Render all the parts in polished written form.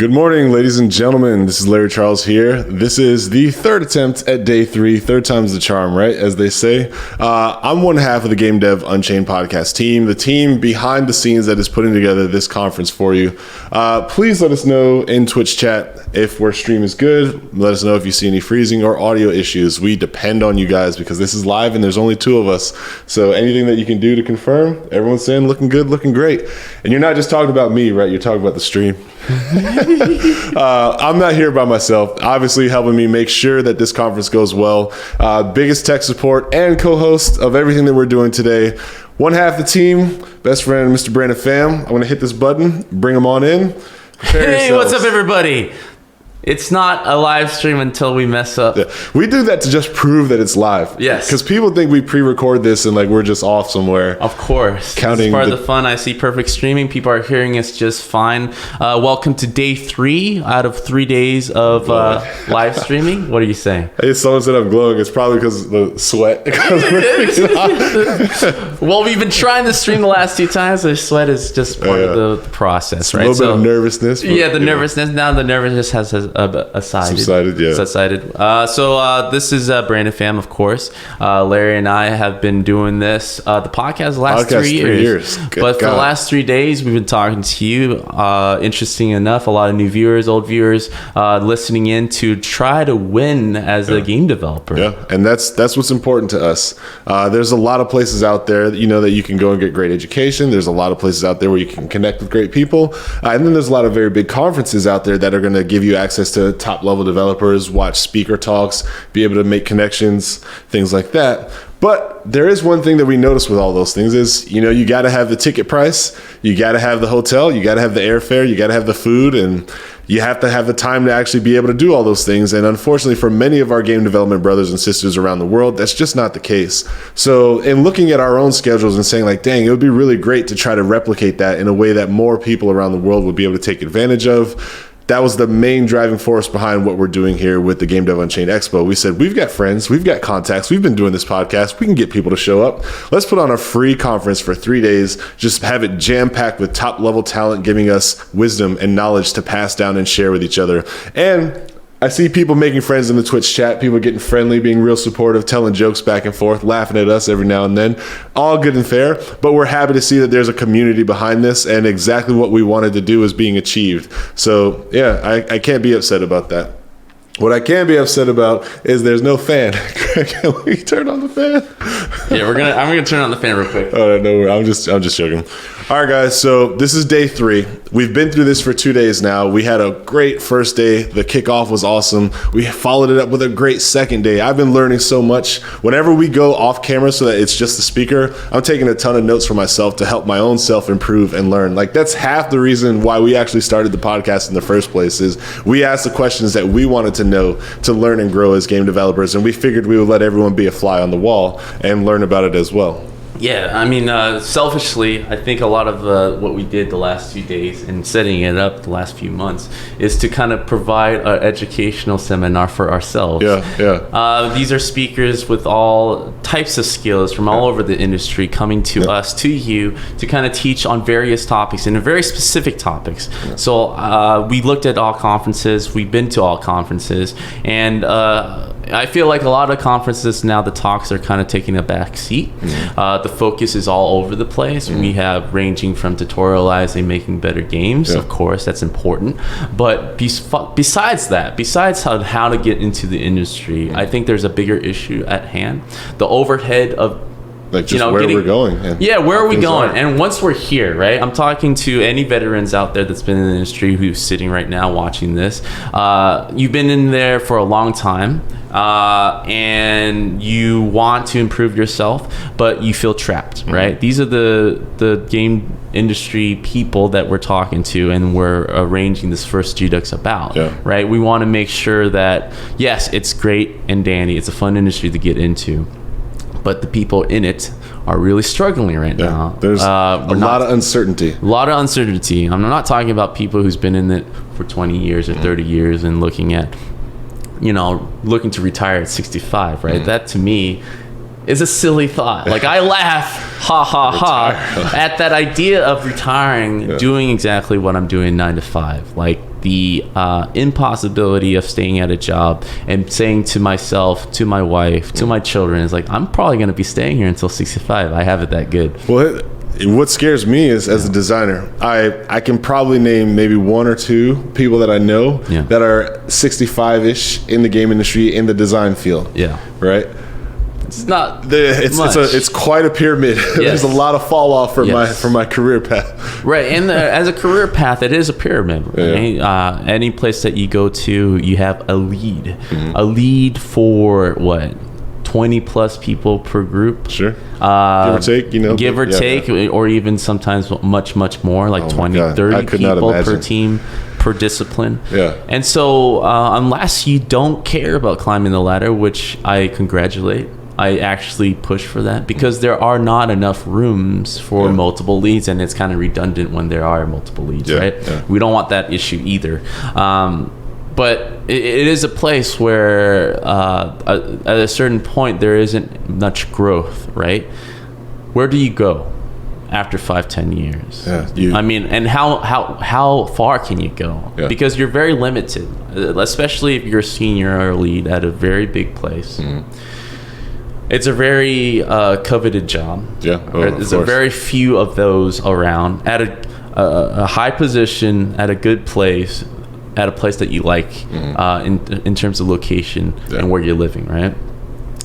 Good morning, ladies and gentlemen. This is Larry Charles here. This is the third attempt at day 3. Third time's the charm, right? As they say. I'm one half of the Game Dev Unchained podcast team, the team behind the scenes that is putting together this conference for you. Please let us know in Twitch chat if our stream is good. Let us know if you see any freezing or audio issues. We depend on you guys because this is live and there's only 2 of us. So anything that you can do to confirm, everyone's saying looking good, looking great. And you're not just talking about me, right? You're talking about the stream. I'm not here by myself, obviously helping me make sure that this conference goes well. Biggest tech support and co-host of everything that we're doing today. One half the team, best friend, Mr. Brandon Pham. I'm going to hit this button, bring him on in. Hey, what's up, everybody? It's not a live stream until we mess up. Yeah. We do that to just prove that it's live. Yes. Because people think we pre-record this and like we're just off somewhere. Of course. Counting it's part of the fun. I see perfect streaming. People are hearing us just fine. Welcome to day 3 out of 3 days of live streaming. What are you saying? Hey, someone said I'm glowing. It's probably because of the sweat. Well, we've been trying to stream the last 2 times. The sweat is just part of the process, right? A little bit of nervousness. But, the nervousness. Now the nervousness has subsided. So this is Brandon Pham, of course. Larry and I have been doing this the podcast the last 3 years. But for the last 3 days we've been talking to you, interesting enough, a lot of new viewers, old viewers listening in to try to win as a game developer. And that's what's important to us. There's a lot of places out there that you can go and get great education. There's a lot of places out there where you can connect with great people, and then there's a lot of very big conferences out there that are going to give you access to top level developers, watch speaker talks, be able to make connections, things like that. But there is one thing that we notice with all those things is, you got to have the ticket price, you got to have the hotel, you got to have the airfare, you got to have the food, and you have to have the time to actually be able to do all those things. And unfortunately, for many of our game development brothers and sisters around the world, that's just not the case. So in looking at our own schedules and saying like, dang, it would be really great to try to replicate that in a way that more people around the world would be able to take advantage of. That was the main driving force behind what we're doing here with the Game Dev Unchained Expo. We said, we've got friends, we've got contacts, we've been doing this podcast, we can get people to show up. Let's put on a free conference for 3 days, just have it jam-packed with top-level talent giving us wisdom and knowledge to pass down and share with each other. And I see people making friends in the Twitch chat, people getting friendly, being real supportive, telling jokes back and forth, laughing at us every now and then. All good and fair, but we're happy to see that there's a community behind this and exactly what we wanted to do is being achieved. So yeah, I can't be upset about that. What I can be upset about is there's no fan. Can we turn on the fan? Yeah, I'm gonna turn on the fan real quick. Oh no, I'm just joking. All right, guys. So this is day 3. We've been through this for 2 days now. We had a great first day. The kickoff was awesome. We followed it up with a great second day. I've been learning so much. Whenever we go off camera so that it's just the speaker, I'm taking a ton of notes for myself to help my own self improve and learn. Like that's half the reason why we actually started the podcast in the first place is we asked the questions that we wanted to know to learn and grow as game developers, and we figured we would let everyone be a fly on the wall and learn about it as well. Yeah, I mean, selfishly, I think a lot of what we did the last few days and setting it up the last few months is to kind of provide an educational seminar for ourselves. These are speakers with all types of skills from all over the industry coming to us, to you, to kind of teach on various topics and very specific topics. So we looked at all conferences, we've been to all conferences, and I feel like a lot of conferences now, the talks are kind of taking a back seat. The focus is all over the place. We have ranging from tutorializing, making better games. Of course, that's important. But besides that, besides how to get into the industry, I think there's a bigger issue at hand. The overhead of like just where we're going. Where are we going? And once we're here, right? I'm talking to any veterans out there that's been in the industry who's sitting right now watching this. You've been in there for a long time. And you want to improve yourself, but you feel trapped, right? These are the game industry people that we're talking to and we're arranging this first GduX about, right? We want to make sure that, yes, it's great and dandy. It's a fun industry to get into, but the people in it are really struggling right now. There's a lot of uncertainty. A lot of uncertainty. I'm not talking about people who's been in it for 20 years or 30 years and looking to retire at 65, right? That to me is a silly thought. Like, I laugh, ha ha ha, at that idea of retiring, doing exactly what I'm doing 9 to 5. Like, the impossibility of staying at a job and saying to myself, to my wife, to my children, is like, I'm probably going to be staying here until 65. I have it that good. Well, what scares me is, as a designer, I can probably name maybe 1 or 2 people that I know that are 65-ish in the game industry, in the design field. Yeah. Right? It's not it's quite a pyramid. Yes. There's a lot of fall off from my career path. Right, and as a career path, it is a pyramid. Right? Any place that you go to, you have a lead. A lead for what? 20 plus people per group. Sure. Give or take, Give or take, or even sometimes much more, like 20, 30 people per team, per discipline. Yeah. And so unless you don't care about climbing the ladder, which I congratulate, I actually push for that, because there are not enough rooms for multiple leads, and it's kind of redundant when there are multiple leads, right? Yeah. We don't want that issue either. But it is a place where at a certain point there isn't much growth, right? Where do you go after 5-10 years? Yeah, I mean, and how far can you go? Yeah. Because you're very limited, especially if you're a senior or a lead at a very big place. It's a very coveted job. Yeah, there's a very few of those around at a high position, at a good place, at a place that you like, in terms of location and where you're living, right?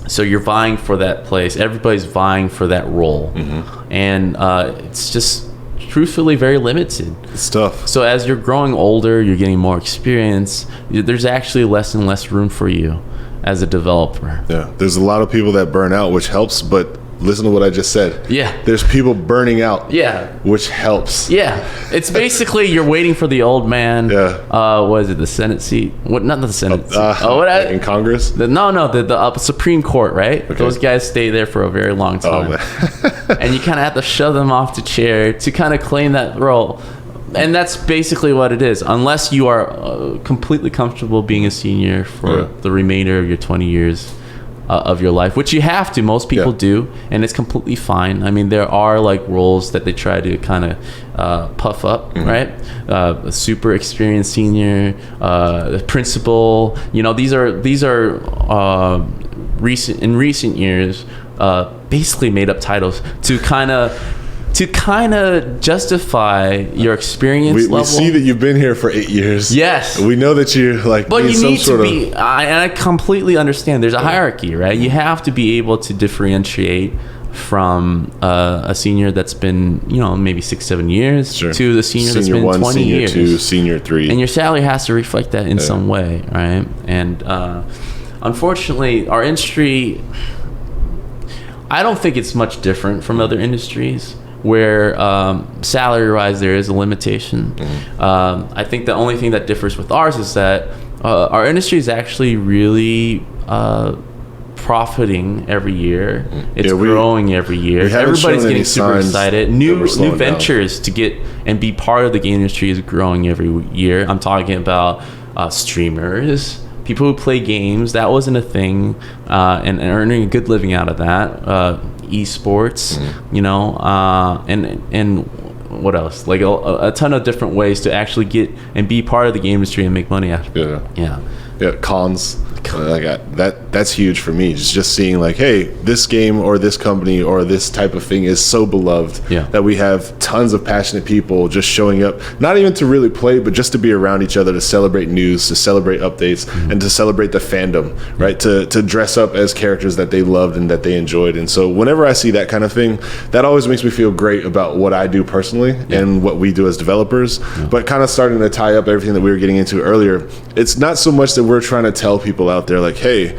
So you're vying for that place. Everybody's vying for that role, and it's just truthfully very limited. It's tough. So as you're growing older, you're getting more experience. There's actually less and less room for you as a developer. Yeah, there's a lot of people that burn out, which helps, but listen to what I just said. Yeah. There's people burning out. Yeah. Which helps. Yeah. It's basically you're waiting for the old man. Yeah. What is it? The Senate seat? What? Not the Senate seat. In Congress? The Supreme Court, right? Okay. Those guys stay there for a very long time. And you kind of have to shove them off the chair to kind of claim that role. And that's basically what it is. Unless you are completely comfortable being a senior for the remainder of your 20 years of your life, which you have to. Most people do, and it's completely fine. I mean, there are like roles that they try to kind of puff up, right? A super experienced senior, principal. These are recent years basically made up titles to kind of justify your experience level. We see that you've been here for 8 years. Yes. We know that you're like... But you need to be... and I completely understand. There's a hierarchy, right? You have to be able to differentiate from a senior that's been, maybe 6-7 years to the senior that's been 20 senior years. Senior 2, senior 3. And your salary has to reflect that in some way, right? And unfortunately, our industry... I don't think it's much different from other industries, where salary-wise there is a limitation. I think the only thing that differs with ours is that our industry is actually really profiting every year. It's growing every year. Everybody's getting super excited. New ventures to get and be part of the game industry is growing every year. I'm talking about streamers, people who play games. That wasn't a thing, and earning a good living out of that. Esports, and what else? Like a ton of different ways to actually get and be part of the game industry and make money out of it. Yeah, cons. That's huge for me. Just seeing like, hey, this game or this company or this type of thing is so beloved that we have tons of passionate people just showing up, not even to really play, but just to be around each other, to celebrate news, to celebrate updates, and to celebrate the fandom, right? To dress up as characters that they loved and that they enjoyed. And so whenever I see that kind of thing, that always makes me feel great about what I do personally and what we do as developers. But kind of starting to tie up everything that we were getting into earlier, it's not so much that we're trying to tell people out there like, hey,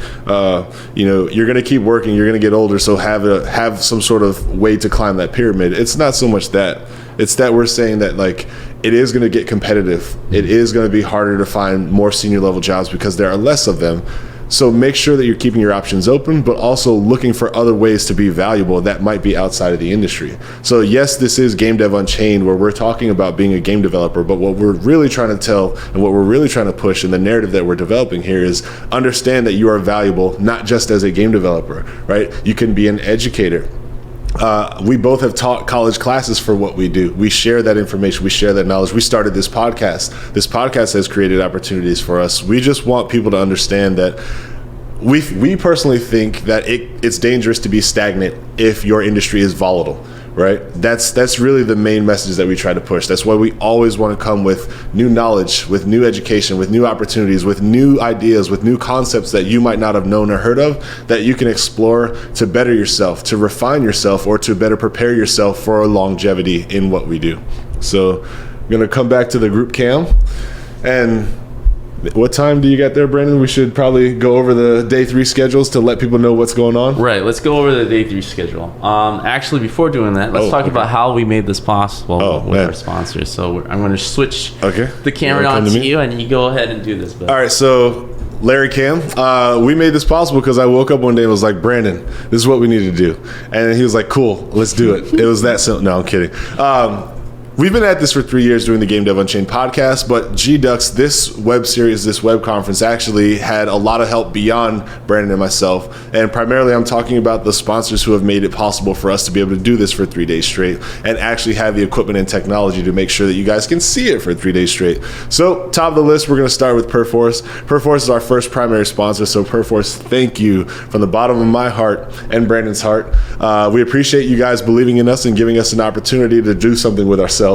you're going to keep working, you're going to get older, so have some sort of way to climb that pyramid. It's not so much that. It's that we're saying that like it is going to get competitive. It is going to be harder to find more senior level jobs because there are less of them. So make sure that you're keeping your options open, but also looking for other ways to be valuable that might be outside of the industry. So yes, this is Game Dev Unchained, where we're talking about being a game developer, but what we're really trying to tell and what we're really trying to push in the narrative that we're developing here is understand that you are valuable, not just as a game developer, right? You can be an educator. We both have taught college classes for what we do. We share that information. We share that knowledge. We started this podcast. This podcast has created opportunities for us. We just want people to understand that we personally think that it's dangerous to be stagnant if your industry is volatile, right? That's really the main message that we try to push. That's why we always want to come with new knowledge, with new education, with new opportunities, with new ideas, with new concepts that you might not have known or heard of, that you can explore to better yourself, to refine yourself, or to better prepare yourself for longevity in what we do. So I'm going to come back to the group cam. And what time do you got there, Brandon? We should probably go over the day 3 schedules to let people know what's going on. Right. Let's go over the day 3 schedule. Actually, before doing that, let's talk about how we made this possible with our sponsors. So I'm going to switch the camera on to you, and you go ahead and do this. All right. So Larry Cam, we made this possible because I woke up one day and was like, Brandon, this is what we need to do. And he was like, cool, let's do it. It was that simple. No, I'm kidding. We've been at this for 3 years doing the Game Dev Unchained podcast, but GduX, this web series, this web conference actually had a lot of help beyond Brandon and myself. And primarily I'm talking about the sponsors who have made it possible for us to be able to do this for 3 days straight and actually have the equipment and technology to make sure that you guys can see it for 3 days straight. So top of the list, we're going to start with Perforce. Perforce is our first primary sponsor. So Perforce, thank you from the bottom of my heart and Brandon's heart. We appreciate you guys believing in us and giving us an opportunity to do something with ourselves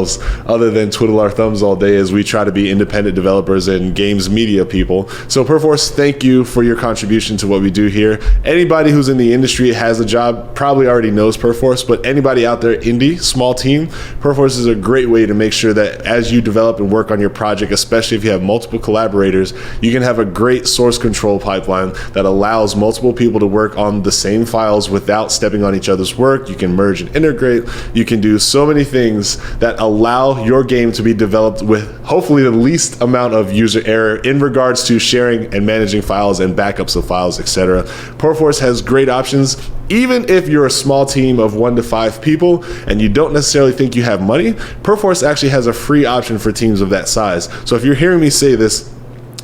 other than twiddle our thumbs all day as we try to be independent developers and games media people. So Perforce, thank you for your contribution to what we do here. Anybody who's in the industry has a job probably already knows Perforce, but anybody out there, indie, small team, Perforce is a great way to make sure that as you develop and work on your project, especially if you have multiple collaborators, you can have a great source control pipeline that allows multiple people to work on the same files without stepping on each other's work. You can merge and integrate. You can do so many things that allow your game to be developed with hopefully the least amount of user error in regards to sharing and managing files and backups of files, etc. Perforce has great options. Even if you're a small team of 1 to 5 people and you don't necessarily think you have money, Perforce actually has a free option for teams of that size. So if you're hearing me say this,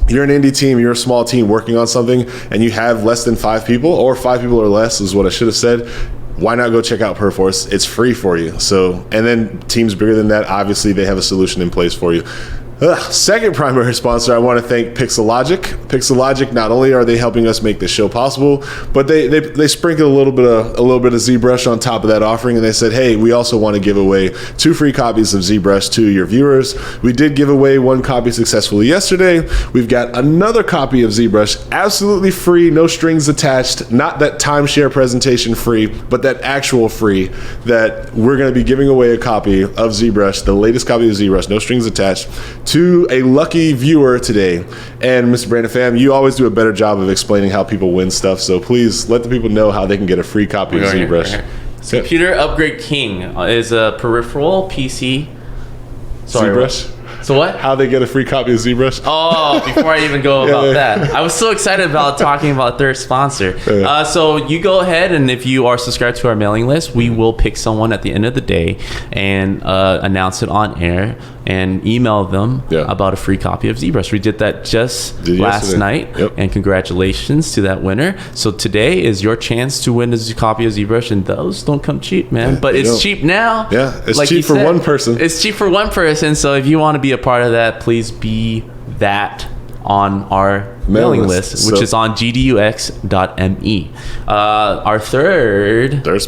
you're an indie team, you're a small team working on something, and you have less than 5 people, or 5 people or less is what I should have said, why not go check out Perforce? It's free for you. So, and then teams bigger than that, obviously they have a solution in place for you. Second primary sponsor, I want to thank Pixelogic. Pixelogic, not only are they helping us make this show possible, but they sprinkled a little bit of ZBrush on top of that offering, and they said, hey, we also want to give away 2 free copies of ZBrush to your viewers. We did give away 1 copy successfully yesterday. We've got another copy of ZBrush, absolutely free, no strings attached, not that timeshare presentation free, but that actual free, that we're going to be giving away a copy of ZBrush, the latest copy of ZBrush, no strings attached, to a lucky viewer today. And Mr. Brandon Pham, you always do a better job of explaining how people win stuff, so please let the people know how they can get a free copy of ZBrush. Computer Upgrade King is a peripheral PC. Sorry, ZBrush? So what? How they get a free copy of ZBrush? Oh, before I even go about that, I was so excited about talking about third sponsor. So you go ahead, and if you are subscribed to our mailing list, we will pick someone at the end of the day and announce it on air and email them about a free copy of ZBrush. We did that just last night, and congratulations to that winner. So today is your chance to win a copy of ZBrush, and those don't come cheap, man. But it's cheap now. Yeah, it's like cheap for one person. It's cheap for one person. So if you want to be a part of that, please be that on our mailing list, which is on GduX.me. Our third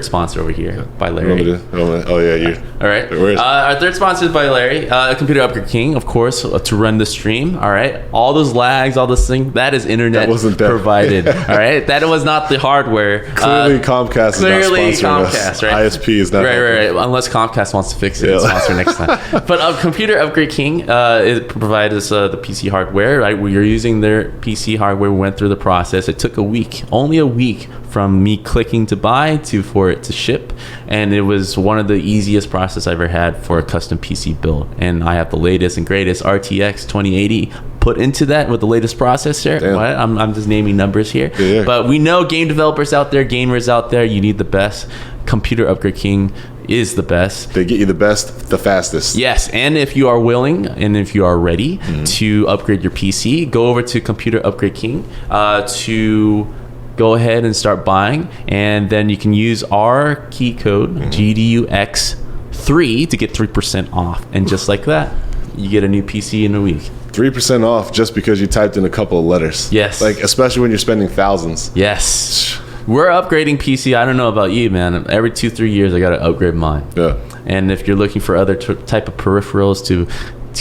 sponsor over here by Larry. Oh yeah, you. All right. Our third sponsor is by Larry, Computer Upgrade King, of course, to run the stream. All right. All those lags, all this thing, that is internet provided. All right. That was not the hardware. Clearly, Comcast is not sponsoring us. Right? ISP is not. Right. Unless Comcast wants to fix it and sponsor next time. But Computer Upgrade King it provides us the PC hardware. Right. We are using their PC hardware. We went through the process. It took only a week from me clicking to buy for it to ship, and it was one of the easiest process I ever had for a custom PC build. And I have the latest and greatest RTX 2080 put into that with the latest processor. Right? I'm just naming numbers here. Yeah. But we know game developers out there, gamers out there, you need the best. Computer Upgrade King is the best. They get you the best, the fastest. Yes, and if you are willing and if you are ready to upgrade your PC, go over to Computer Upgrade King to go ahead and start buying, and then you can use our key code GduX3 to get 3% off, and just like that, you get a new PC in a week. 3% off just because you typed in a couple of letters. Yes. Like, especially when you're spending thousands. Yes. We're upgrading PC. I don't know about you, man. Every 2-3 years, I got to upgrade mine. Yeah. And if you're looking for other type of peripherals to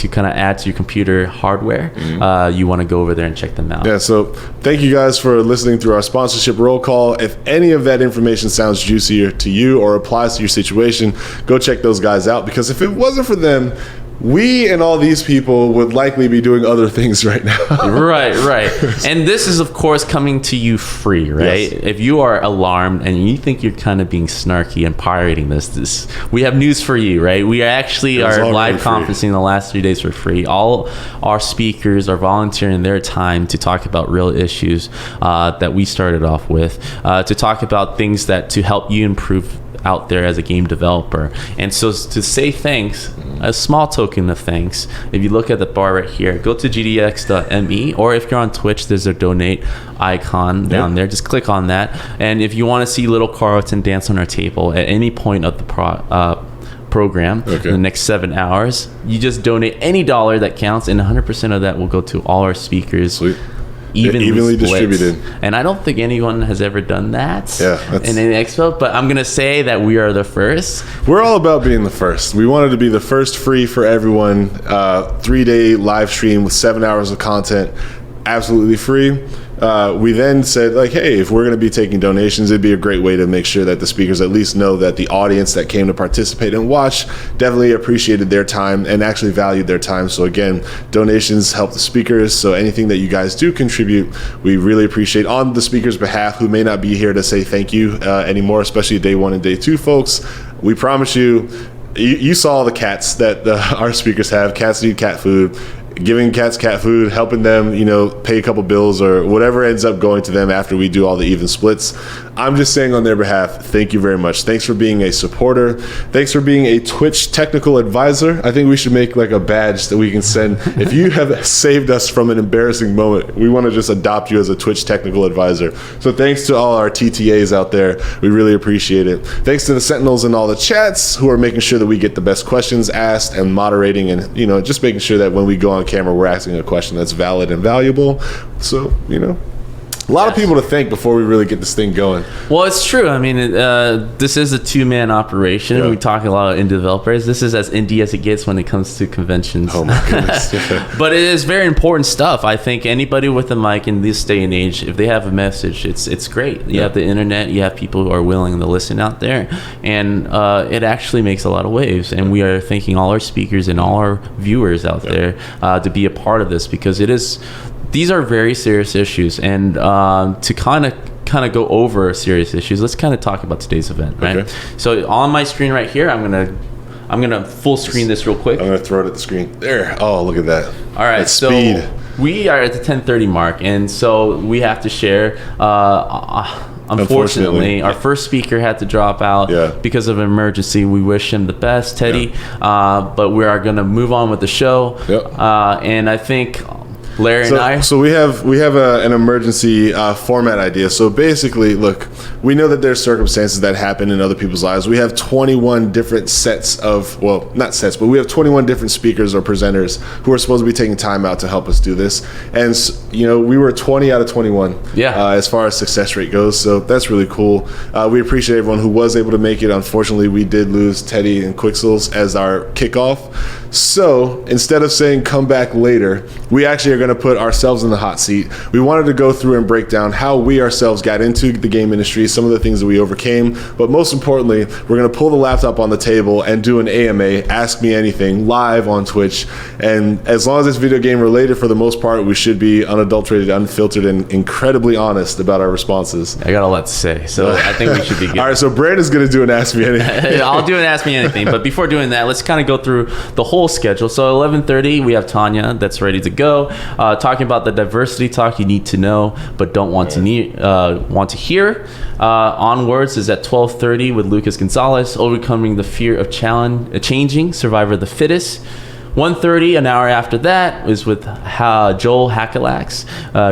kind of add to your computer hardware, you want to go over there and check them out. Yeah, so thank you guys for listening through our sponsorship roll call. If any of that information sounds juicier to you or applies to your situation, go check those guys out, because if it wasn't for them, we and all these people would likely be doing other things right now. Right. And this is, of course, coming to you free, right? Yes. If you are alarmed and you think you're kind of being snarky and pirating this, we have news for you, right? We actually are live conferencing the last 3 days for free. All our speakers are volunteering their time to talk about real issues that we started off with, to talk about things to help you improve out there as a game developer. And so to say thanks, a small token of thanks, if you look at the bar right here, go to gdx.me, or if you're on Twitch, there's a donate icon down there. Just click on that. And if you want to see little Carlton dance on our table at any point of the program in the next 7 hours, you just donate any dollar that counts, and 100% of that will go to all our speakers. Sweet. Evenly distributed. And I don't think anyone has ever done that in an expo, but I'm going to say that we are the first. We're all about being the first. We wanted to be the first free for everyone 3-day live stream with 7 hours of content, absolutely free. We then said, like, hey, if we're going to be taking donations, it'd be a great way to make sure that the speakers at least know that the audience that came to participate and watch definitely appreciated their time and actually valued their time. So again, donations help the speakers. So anything that you guys do contribute, we really appreciate on the speakers' behalf, who may not be here to say thank you anymore, especially day 1 and day 2 folks. We promise you saw the cats that our speakers have. Cats need cat food. Giving cats cat food, helping them, pay a couple bills or whatever ends up going to them after we do all the even splits. I'm just saying on their behalf, thank you very much. Thanks for being a supporter. Thanks for being a Twitch technical advisor. I think we should make like a badge that we can send. If you have saved us from an embarrassing moment, we want to just adopt you as a Twitch technical advisor. So thanks to all our TTAs out there. We really appreciate it. Thanks to the Sentinels in all the chats who are making sure that we get the best questions asked and moderating, and just making sure that when we go on camera, we're asking a question that's valid and valuable. So, a lot of people to thank before we really get this thing going. Well, it's true. I mean, this is a 2-man operation. Yeah. We talk a lot of indie developers. This is as indie as it gets when it comes to conventions. Oh my goodness. But it is very important stuff. I think anybody with a mic in this day and age, if they have a message, it's great. You have the internet. You have people who are willing to listen out there. And it actually makes a lot of waves. And we are thanking all our speakers and all our viewers out there to be a part of this, because these are very serious issues, and to kind of go over serious issues, let's kind of talk about today's event, right? Okay. So on my screen right here, I'm gonna full screen this real quick. I'm gonna throw it at the screen. There. Oh, look at that. All right. So speed. We are at the 10:30 mark, and so we have to share. Unfortunately, our first speaker had to drop out because of an emergency. We wish him the best, Teddy. But we are gonna move on with the show. Yep. And I think Larry and I. So we have an emergency format idea. So basically, look, we know that there's circumstances that happen in other people's lives. We have 21 different sets of, well, not sets, but we have 21 different speakers or presenters who are supposed to be taking time out to help us do this. And, we were 20 out of 21 as far as success rate goes. So that's really cool. We appreciate everyone who was able to make it. Unfortunately, we did lose Teddy and Quixels as our kickoff. So instead of saying come back later, we actually are going to put ourselves in the hot seat. We wanted to go through and break down how we ourselves got into the game industry, some of the things that we overcame, but most importantly, we're going to pull the laptop on the table and do an AMA, Ask Me Anything, live on Twitch. And as long as it's video game related, for the most part, we should be unadulterated, unfiltered, and incredibly honest about our responses. I got a lot to say, so I think we should be good. All right, so Brandon's going to do an Ask Me Anything. I'll do an Ask Me Anything, but before doing that, let's kind of go through the whole schedule. So 11:30, we have Tanya that's ready to go. talking about the diversity talk you need to know but don't want to hear. Onwards is at 12:30 with Lucas Gonzalez, overcoming the fear of changing, survivor of the fittest. 1:30, an hour after that, is with Joel Hakalax,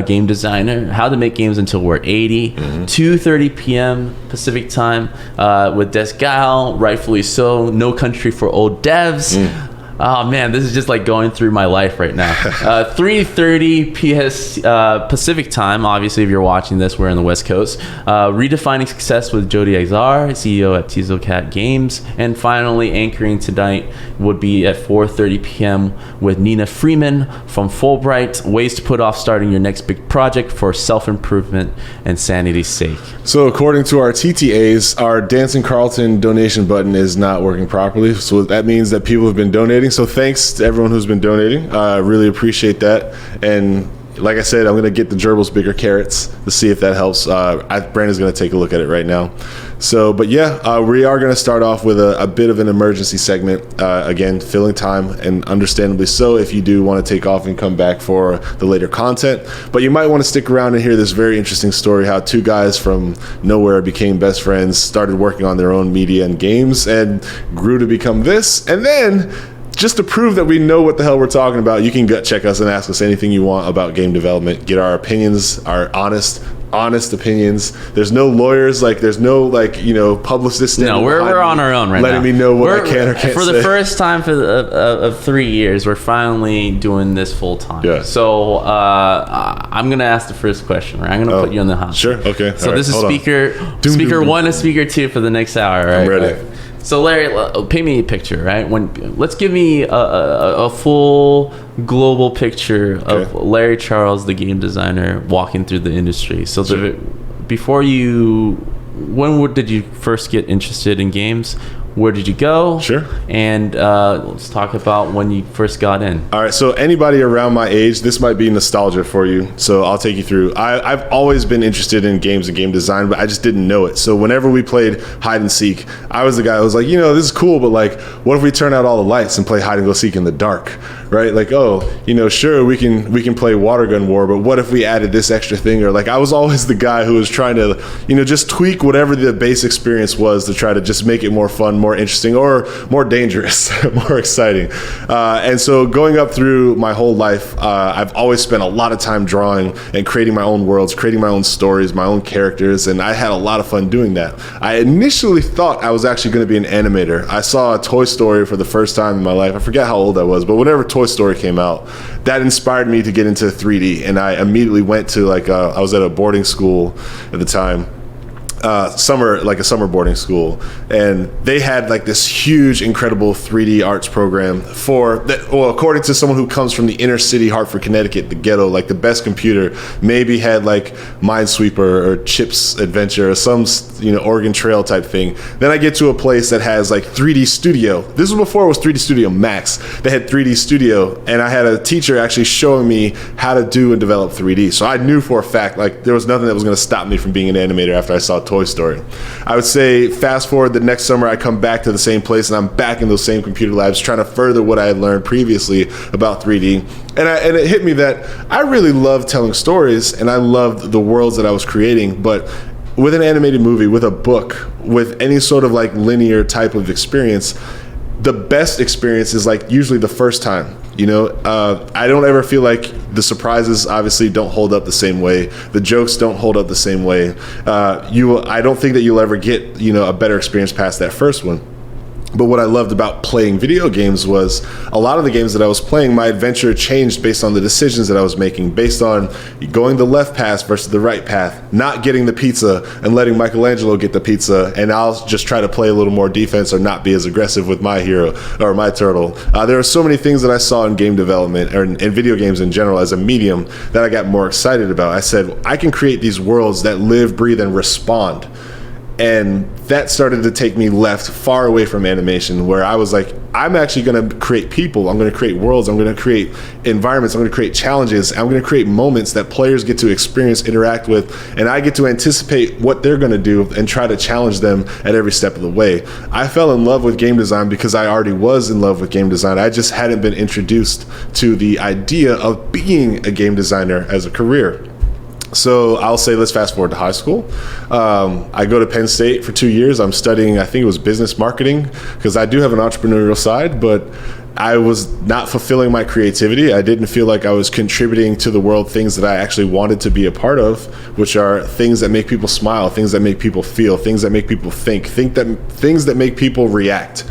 game designer, how to make games until we're 80. 2:30 p.m. Pacific time with Des Gal, rightfully so, No Country for Old Devs. Oh man, this is just like going through my life right now. 3:30 Pacific time. Obviously, if you're watching this, we're on the West Coast. Redefining Success with Jody Exar, CEO at Tizocat Games. And finally, anchoring tonight would be at 4:30 p.m. with Nina Freeman from Fulbright. Ways to put off starting your next big project for self-improvement and sanity's sake. So according to our TTAs, our Dancing Carlton donation button is not working properly. So that means that people have been donating. So thanks to everyone who's been donating. I really appreciate that. And like I said, I'm going to get the gerbils bigger carrots to see if that helps. Brandon's going to take a look at it right now. So, but yeah, we are going to start off with a bit of an emergency segment. Again, filling time, and understandably so if you do want to take off and come back for the later content. But you might want to stick around and hear this very interesting story, how two guys from nowhere became best friends, started working on their own media and games, and grew to become this. And then, just to prove that we know what the hell we're talking about, you can check us and ask us anything you want about game development. Get our opinions, our honest opinions. There's no lawyers, there's no publicists. No, we're on our own right letting now. Me know what I can or can't for say. the first time of 3 years, we're finally doing this full time. Yeah. So I'm gonna ask the first question. Right? I'm gonna put you on the hot. Sure. Okay. So this is speaker one and speaker two for the next hour. Right? I'm ready. Right. So Larry, paint me a picture, right? Let's give me a full global picture of Larry Charles, the game designer, walking through the industry. So when did you first get interested in games? Where did you go? Sure. And let's talk about when you first got in. All right. So anybody around my age, this might be nostalgia for you. So I'll take you through. I've always been interested in games and game design, but I just didn't know it. So whenever we played hide and seek, I was the guy who was like, this is cool, but what if we turn out all the lights and play hide and go seek in the dark? Right? Sure, we can play water gun war, but what if we added this extra thing? Or I was always the guy who was trying to, just tweak whatever the base experience was to try to just make it more fun, more interesting, or more dangerous, more exciting. And so going up through my whole life, I've always spent a lot of time drawing and creating my own worlds, creating my own stories, my own characters, and I had a lot of fun doing that. I initially thought I was actually going to be an animator. I saw a Toy Story for the first time in my life. I forget how old I was, but whenever Toy Story came out, that inspired me to get into 3D, and I immediately went to I was at a boarding school at the time. A summer boarding school, and they had this huge, incredible 3D arts program according to someone who comes from the inner city, Hartford, Connecticut, the ghetto, the best computer maybe had Minesweeper or Chips Adventure or some Oregon Trail type thing. Then I get to a place that has 3D Studio. This was before it was 3D Studio Max. They had 3D Studio, and I had a teacher actually showing me how to do and develop 3D. So I knew for a fact there was nothing that was going to stop me from being an animator after I saw Toy Story. I would say fast forward the next summer, I come back to the same place and I'm back in those same computer labs trying to further what I had learned previously about 3D. And it hit me that I really loved telling stories and I loved the worlds that I was creating, but with an animated movie, with a book, with any sort of linear type of experience, the best experience is usually the first time. I don't ever feel like the surprises obviously don't hold up the same way. The jokes don't hold up the same way. I don't think that you'll ever get, a better experience past that first one. But what I loved about playing video games was a lot of the games that I was playing, my adventure changed based on the decisions that I was making, based on going the left path versus the right path, not getting the pizza and letting Michelangelo get the pizza, and I'll just try to play a little more defense or not be as aggressive with my hero or my turtle. There are so many things that I saw in game development or in video games in general as a medium that I got more excited about. I said, I can create these worlds that live, breathe, and respond. And that started to take me left far away from animation, where I was like, I'm actually going to create people. I'm going to create worlds. I'm going to create environments. I'm going to create challenges. I'm going to create moments that players get to experience, interact with, and I get to anticipate what they're going to do and try to challenge them at every step of the way. I fell in love with game design because I already was in love with game design. I just hadn't been introduced to the idea of being a game designer as a career. So I'll say, let's fast forward to high school. I go to Penn State for 2 years. I'm studying, I think it was business marketing, because I do have an entrepreneurial side, but I was not fulfilling my creativity. I didn't feel like I was contributing to the world things that I actually wanted to be a part of, which are things that make people smile, things that make people feel, things that make people think things that make people react.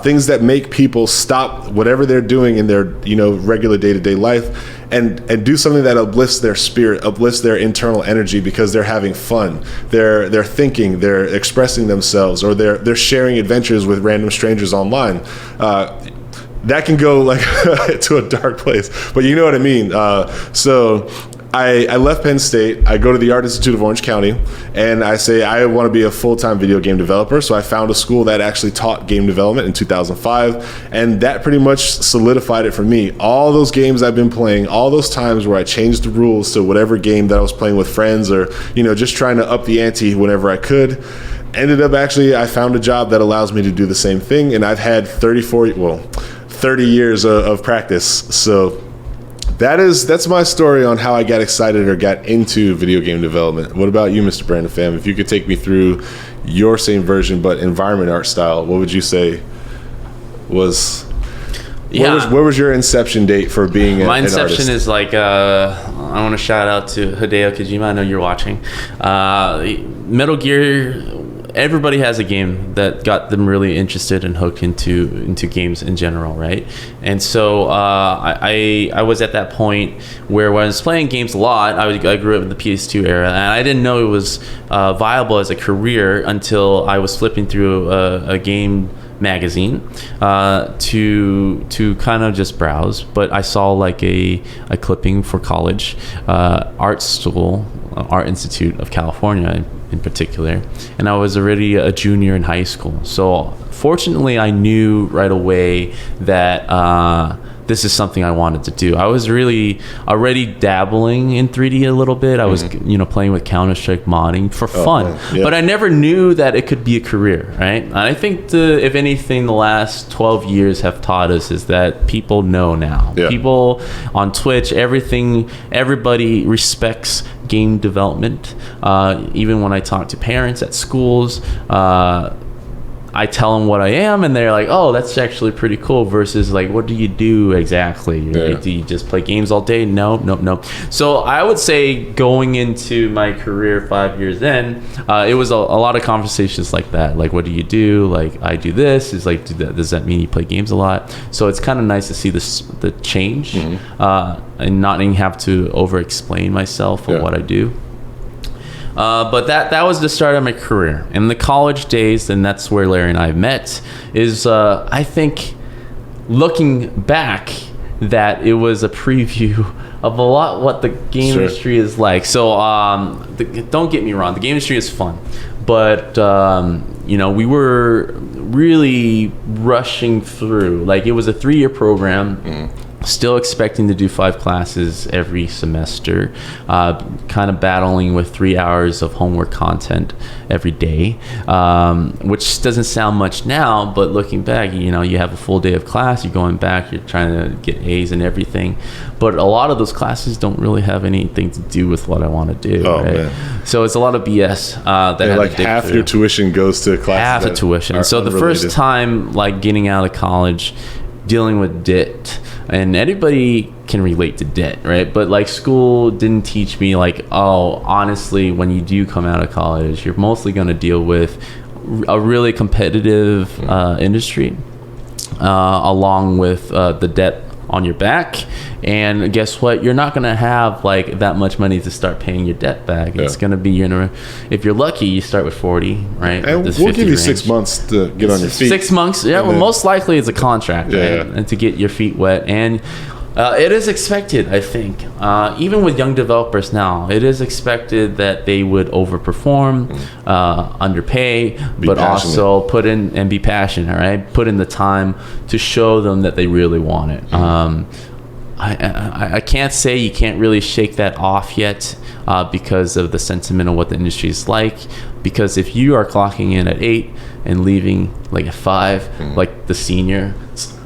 Things that make people stop whatever they're doing in their regular day-to-day life and do something that uplifts their spirit, uplifts their internal energy, because they're having fun, they're thinking, they're expressing themselves, or they're sharing adventures with random strangers online. That can go like to a dark place, but you know what I mean. So I left Penn State. I go to the Art Institute of Orange County, and I say I want to be a full-time video game developer. So I found a school that actually taught game development in 2005, and that pretty much solidified it for me. All those games I've been playing, all those times where I changed the rules to whatever game that I was playing with friends, or just trying to up the ante whenever I could, ended up actually I found a job that allows me to do the same thing, and I've had 30 years of practice. So that's my story on how I got excited or got into video game development. What about you, Mr. Brandon Pham? If you could take me through your same version but environment art style, what would you say was? Where was your inception date for being an artist? My inception is like, I want to shout out to Hideo Kojima. I know you're watching. Metal Gear. Everybody has a game that got them really interested and hooked into games in general, right? And so I was at that point where when I was playing games a lot, I grew up in the PS2 era, and I didn't know it was viable as a career until I was flipping through a game magazine to kind of just browse. But I saw like a clipping for college, Art Institute of California in particular, and I was already a junior in high school. So fortunately I knew right away that this is something I wanted to do. I was really already dabbling in 3D a little bit. I was playing with Counter-Strike modding for fun, but I never knew that it could be a career, right? And I think if anything, the last 12 years have taught us is that people know now. People on Twitch, everybody respects game development. Even when I talk to parents at schools, I tell them what I am, and they're like, oh, that's actually pretty cool, versus like, what do you do exactly? Do you just play games all day? No. So I would say going into my career 5 years in, it was a lot of conversations like that. Like, what do you do? Like, I do this. Is like, does that mean you play games a lot? So it's kind of nice to see the change, and not even have to over-explain myself or what I do. But that was the start of my career. In the college days, and that's where Larry and I met, is I think looking back that it was a preview of a lot what the game industry is like. So don't get me wrong, the game industry is fun, but we were really rushing through. Like, it was a 3-year program. Still expecting to do 5 classes every semester, kind of battling with 3 hours of homework content every day, which doesn't sound much now, but looking back, you have a full day of class, you're going back, you're trying to get A's and everything, but a lot of those classes don't really have anything to do with what I want to do. Right? Man. So it's a lot of BS. Like half your tuition goes to classes. Half the tuition. So the first time, like, getting out of college, dealing with debt, and everybody can relate to debt, right? But like, school didn't teach me like, oh, honestly, when you do come out of college, you're mostly going to deal with a really competitive industry, along with the debt on your back. And guess what? You're not going to have like that much money to start paying your debt back. It's going to be, if you're lucky, you start with 40, right? And we'll give you 6 months to get on your feet. 6 months. Yeah. Well, most likely it's a contract, right? And to get your feet wet. And It is expected, I think. Even with young developers now, it is expected that they would overperform, underpay, but passionate. Also put in and be passionate, right? Put in the time to show them that they really want it. I can't say you can't really shake that off yet because of the sentiment of what the industry is like. Because if you are clocking in at 8 and leaving like at 5, like the senior,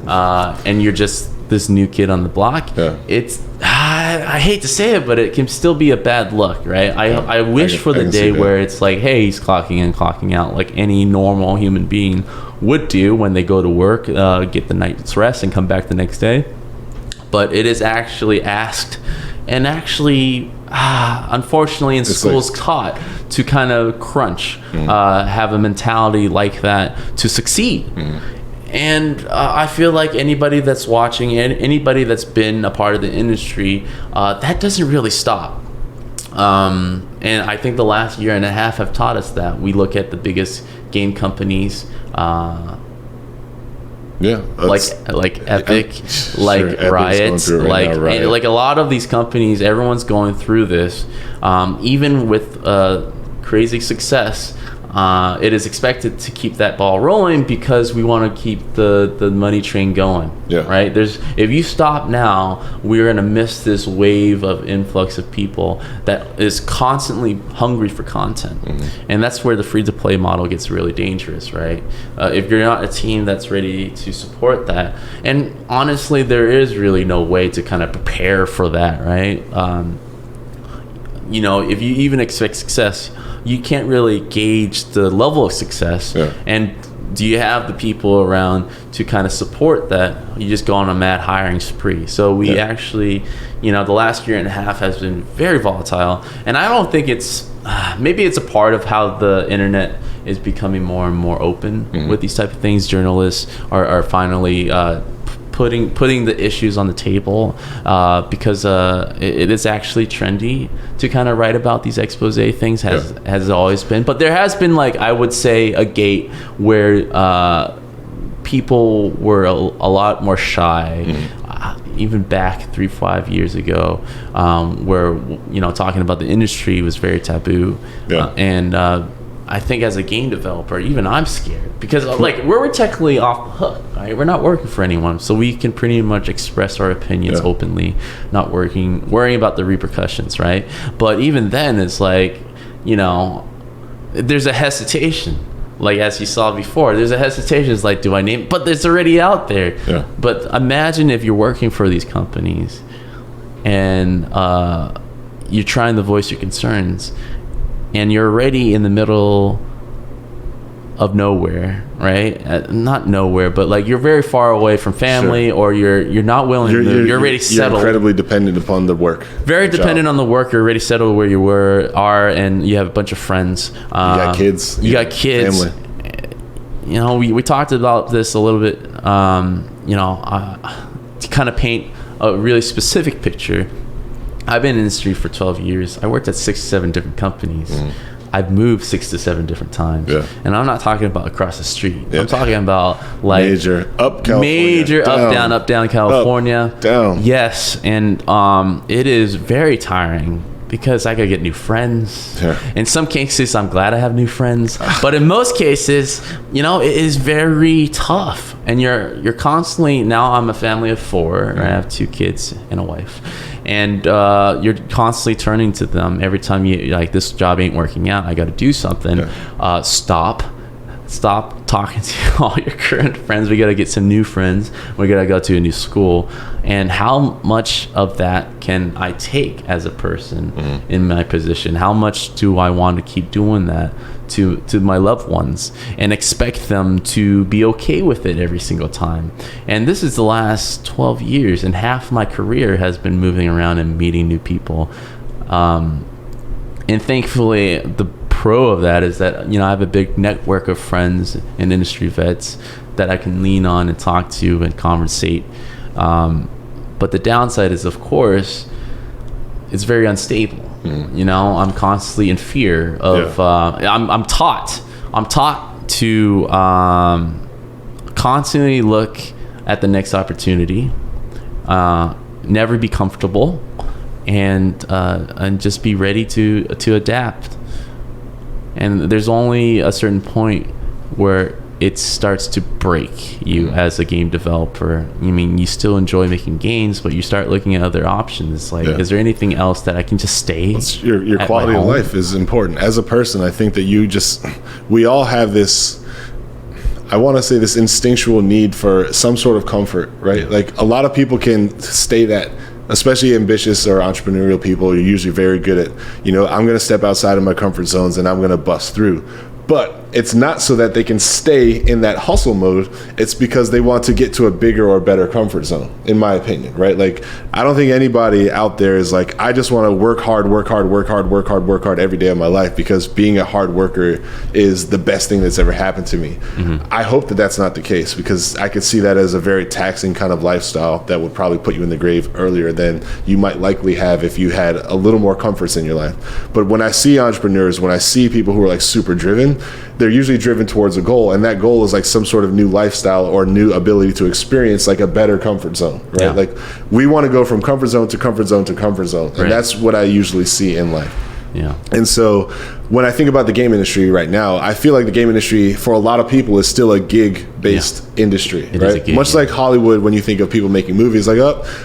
and you're just this new kid on the block, it's I hate to say it, but it can still be a bad look, right? I wish for the day where it's like, hey, he's clocking in, clocking out like any normal human being would do when they go to work, get the night's rest and come back the next day. But it is actually asked and actually unfortunately in schools taught to kind of crunch, have a mentality like that to succeed. And I feel like anybody that's watching and anybody that's been a part of the industry, that doesn't really stop. And I think the last year and a half have taught us that. We look at the biggest game companies, like Epic, like Riot, like a lot of these companies, everyone's going through this. Even with crazy success, it is expected to keep that ball rolling because we want to keep the money train going. Right? If you stop now, we're going to miss this wave of influx of people that is constantly hungry for content. And that's where the free-to-play model gets really dangerous, right? If you're not a team that's ready to support that, and honestly, there is really no way to kind of prepare for that, right? If you even expect success, you can't really gauge the level of success. And do you have the people around to kind of support that? You just go on a mad hiring spree. So we actually, the last year and a half has been very volatile. And I don't think it's, maybe it's a part of how the internet is becoming more and more open with these type of things. Journalists are finally putting the issues on the table because it is actually trendy to kind of write about these expose things, has always been. But there has been, like, I would say, a gate where people were a lot more shy, even back 3-5 years ago, where talking about the industry was very taboo. And I think as a game developer, even I'm scared because we're technically off the hook, right? We're not working for anyone, so we can pretty much express our opinions openly, not worrying about the repercussions, right? But even then, it's like, there's a hesitation. Like, as you saw before, there's a hesitation. It's like, do I name? But it's already out there. But imagine if you're working for these companies and you're trying to voice your concerns, and you're already in the middle of nowhere, right? Not nowhere, but like you're very far away from family, or you're not willing to move. You're already settled. You're incredibly dependent upon the work. Very dependent on the work. You're already settled where you are, and you have a bunch of friends. You got kids. You got kids. Family. We talked about this a little bit. To kind of paint a really specific picture. I've been in the industry for 12 years. I worked at 6 to 7 different companies. I've moved 6 to 7 different times. And I'm not talking about across the street. I'm talking about like major up down California. Up, down. Yes. And it is very tiring because I gotta get new friends. In some cases, I'm glad I have new friends. But in most cases, it is very tough. And you're constantly, now I'm a family of 4. I have 2 kids and a wife. And you're constantly turning to them every time you like, this job ain't working out, I got to do something. Stop talking to all your current friends. We got to get some new friends. We got to go to a new school. And how much of that can I take as a person in my position? How much do I want to keep doing that to my loved ones and expect them to be okay with it every single time? And this is the last 12 years, and half my career has been moving around and meeting new people. And thankfully, the pro of that is that I have a big network of friends and industry vets that I can lean on and talk to and conversate. But the downside is, of course, it's very unstable. I'm constantly in fear of. I'm taught to constantly look at the next opportunity. never be comfortable, and just be ready to adapt. And there's only a certain point where it starts to break you as a game developer. I mean, you still enjoy making games, but you start looking at other options. Like, is there anything else that I can just stay? Your quality of life is important. As a person, I think that we all have this, I want to say, this instinctual need for some sort of comfort, right? Like, a lot of people can stay that, especially ambitious or entrepreneurial people, you're usually very good at, I'm going to step outside of my comfort zones and I'm going to bust through. But it's not so that they can stay in that hustle mode. It's because they want to get to a bigger or better comfort zone, in my opinion, right? Like, I don't think anybody out there is like, I just want to work hard every day of my life because being a hard worker is the best thing that's ever happened to me. Mm-hmm. I hope that that's not the case, because I could see that as a very taxing kind of lifestyle that would probably put you in the grave earlier than you might likely have if you had a little more comforts in your life. But when I see entrepreneurs, when I see people who are like super driven, they're usually driven towards a goal, and that goal is like some sort of new lifestyle or new ability to experience like a better comfort zone, right? Yeah. Like, we want to go from comfort zone to comfort zone to comfort zone, and that's what I usually see in life. Yeah. And so when I think about the game industry right now, I feel like the game industry for a lot of people is still a gig-based industry, right? Much like Hollywood, when you think of people making movies, like,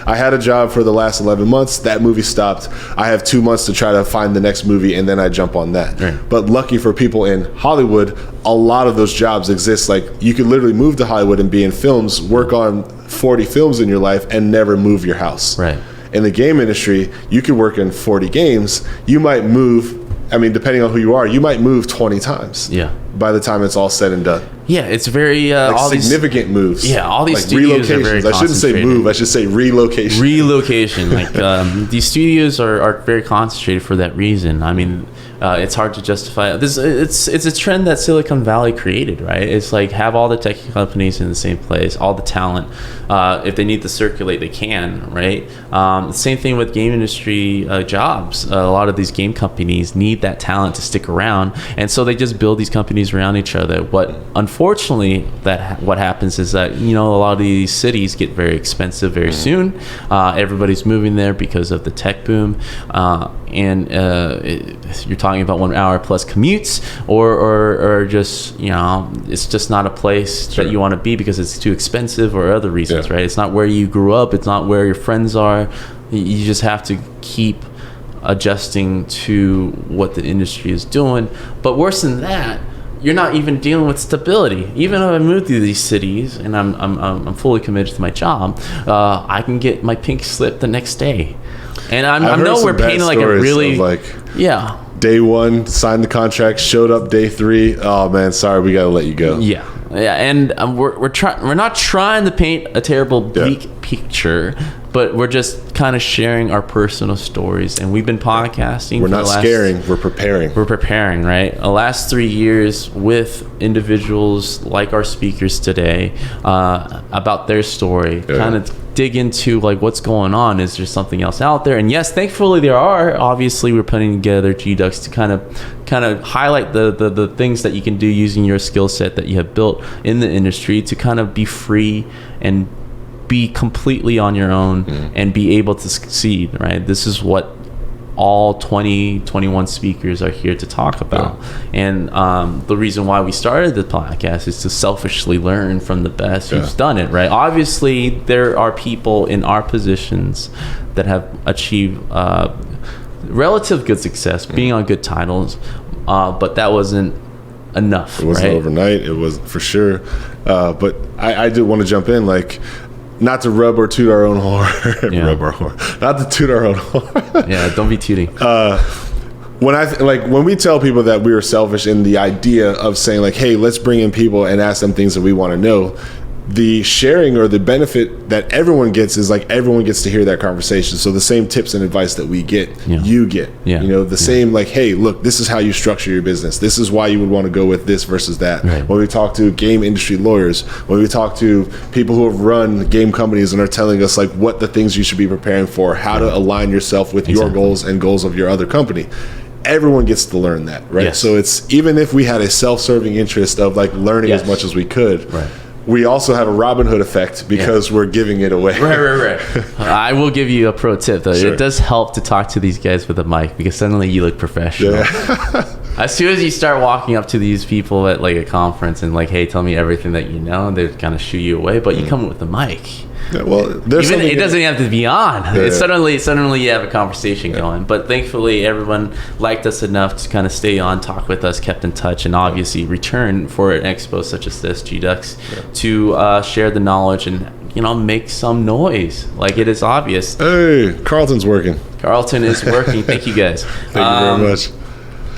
I had a job for the last 11 months, that movie stopped, I have 2 months to try to find the next movie, and then I jump on that. Right. But lucky for people in Hollywood, a lot of those jobs exist. Like, you could literally move to Hollywood and be in films, work on 40 films in your life, and never move your house. Right. In the game industry, you could work in 40 games. You might move, depending on who you are, you might move 20 times. Yeah. By the time it's all said and done. Yeah, it's very all significant moves. Yeah, all these like studios are very I shouldn't say move. I should say relocation. Relocation. Like these studios are very concentrated for that reason. I mean, it's hard to justify this. It's a trend that Silicon Valley created, right? It's like, have all the tech companies in the same place, all the talent. If they need to circulate, they can, right? Same thing with game industry jobs. A lot of these game companies need that talent to stick around, and so they just build these companies around each other. What unfortunately what happens is that a lot of these cities get very expensive very soon. Everybody's moving there because of the tech boom, and you're talking about 1 hour plus commutes, or just it's just not a place that you want to be because it's too expensive or other reasons, right? It's not where you grew up. It's not where your friends are. You just have to keep adjusting to what the industry is doing. But worse than that, you're not even dealing with stability. Even if I move through these cities and I'm fully committed to my job, I can get my pink slip the next day. And I know we're painting like a really day one, signed the contract, showed up day 3. Oh man, sorry, we gotta let you go. Yeah, and we're not trying to paint a terrible bleak picture, but we're just kind of sharing our personal stories. And we've been podcasting. We're not scaring. We're preparing. We're preparing, right? The last 3 years with individuals like our speakers today, about their story, kind of dig into like what's going on. Is there something else out there? And yes, thankfully there are. Obviously, we're putting together GduX to kind of highlight the things that you can do using your skill set that you have built in the industry to kind of be free and be completely on your own and be able to succeed, right? This is what all 21 speakers are here to talk about. And the reason why we started the podcast is to selfishly learn from the best who's done it, right? Obviously, there are people in our positions that have achieved relative good success, being on good titles, but that wasn't enough. It wasn't overnight. It was for sure. But I do want to jump in, like, not to rub or toot our own horn. Rub our horn. Not to toot our own horn. Yeah, don't be tooting. When we tell people that we are selfish in the idea of saying like, hey, let's bring in people and ask them things that we want to know, the sharing or the benefit that everyone gets is like everyone gets to hear that conversation. So the same tips and advice that we get, you get. Same like, hey, look, this is how you structure your business. This is why you would want to go with this versus that. Right. When we talk to game industry lawyers, when we talk to people who have run game companies and are telling us like what the things you should be preparing for, how to align yourself with your goals and goals of your other company. Everyone gets to learn that, right? So it's, even if we had a self-serving interest of like learning as much as we could, we also have a Robin Hood effect because we're giving it away. Right. I will give you a pro tip though. Sure. It does help to talk to these guys with a mic because suddenly you look professional. Yeah. As soon as you start walking up to these people at like a conference and like, hey, tell me everything that you know, they kind of shoo you away. But you come with the mic. Yeah, well, there's Even it doesn't have to be on. Yeah. It's suddenly you have a conversation going. But thankfully, everyone liked us enough to kind of stay on, talk with us, kept in touch, and obviously return for an expo such as this, GduX, to share the knowledge and make some noise. Like it is obvious. Hey, Carlton's working. Carlton is working. Thank you guys. Thank you very much.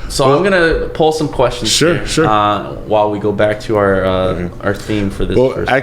So I'm gonna pull some questions. Sure. While we go back to our theme for this.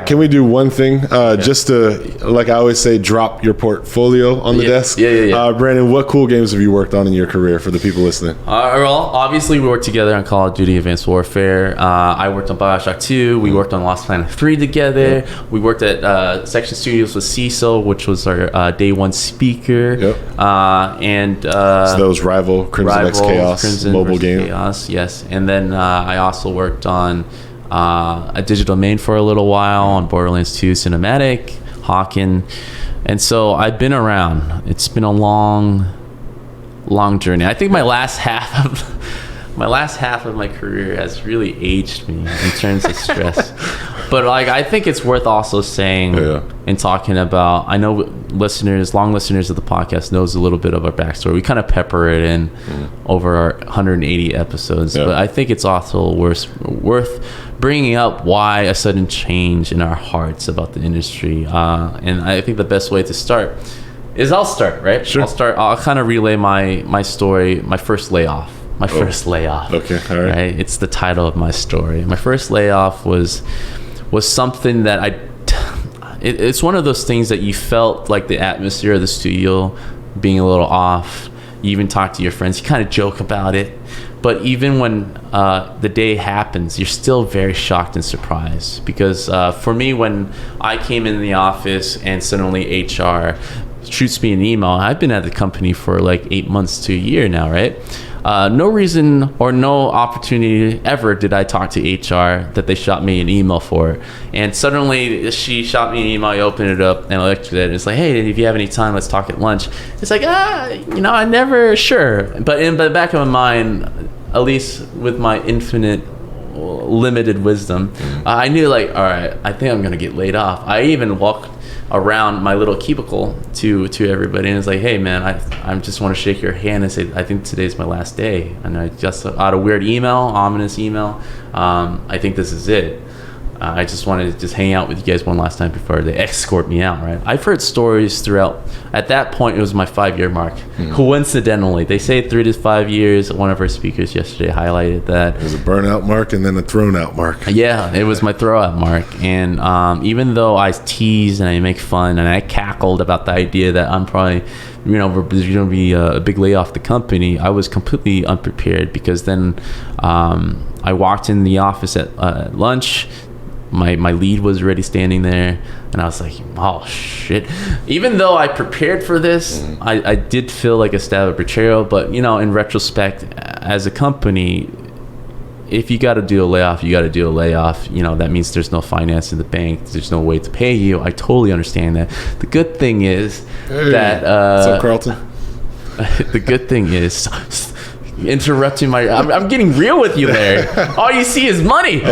Can we do one thing? Just to, like I always say, drop your portfolio on the desk. Yeah. Brandon, what cool games have you worked on in your career for the people listening? Well, obviously we worked together on Call of Duty: Advanced Warfare. I worked on BioShock 2. We worked on Lost Planet 3 together. We worked at Section Studios with Cecil, which was our day one speaker. And so those Rival, Crimson X Chaos, mobile game. Chaos, yes. And then I also worked on a digital domain for a little while on Borderlands 2 Cinematic, Hawken. And so I've been around. It's been a long journey. I think my last half of my career has really aged me in terms of stress. But like I think it's worth also saying and talking about, I know long listeners of the podcast knows a little bit of our backstory. We kind of pepper it in over our 180 episodes. But I think it's also worth bringing up why a sudden change in our hearts about the industry. And I think the best way to start is I'll start, right? Sure. I'll kind of relay my story, my first layoff. First layoff. Okay, all right. It's the title of my story. My first layoff was something that it's one of those things that you felt like the atmosphere of the studio being a little off. You even talk to your friends, you kind of joke about it. But even when the day happens, you're still very shocked and surprised. Because for me, when I came in the office and suddenly HR shoots me an email, I've been at the company for like 8 months to a year now, right? No reason or no opportunity ever did I talk to HR that they shot me an email for. And suddenly she shot me an email, I opened it up and I looked at it. It's like, hey, if you have any time, let's talk at lunch. It's like, I never, sure. But in the back of my mind, at least with my infinite limited wisdom, I knew like, all right, I think I'm going to get laid off. I even walked around my little cubicle to everybody and it's like, hey man, I just want to shake your hand and say I think today's my last day, and I just got a weird email, ominous email. I think this is it. I just wanted to just hang out with you guys one last time before they escort me out, right? I've heard stories throughout. At that point, it was my 5-year mark. Coincidentally, they say 3 to 5 years. One of our speakers yesterday highlighted that. It was a burnout mark and then a thrown out mark. Yeah, it was my throw-out mark. And even though I teased and I make fun and I cackled about the idea that I'm probably, there's going to be a big layoff of the company, I was completely unprepared because then I walked in the office at lunch. My lead was already standing there, and I was like, oh shit. Even though I prepared for this, I did feel like a stab of betrayal. But in retrospect, as a company, if you got to do a layoff, you got to do a layoff. That means there's no finance in the bank, there's no way to pay you. I totally understand that. The good thing is that what's up, Carlton? The good thing is interrupting my I'm getting real with you there. All you see is money.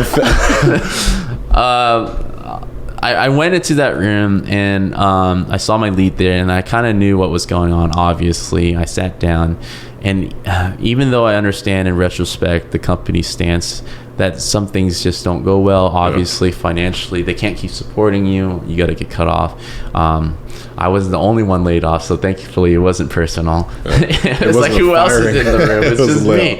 I went into that room and I saw my lead there and I kind of knew what was going on. Obviously, I sat down and even though I understand in retrospect the company's stance that some things just don't go well, obviously financially they can't keep supporting you, you got to get cut off. I wasn't the only one laid off, so thankfully it wasn't personal. It was like, who else is in the room? It's just me.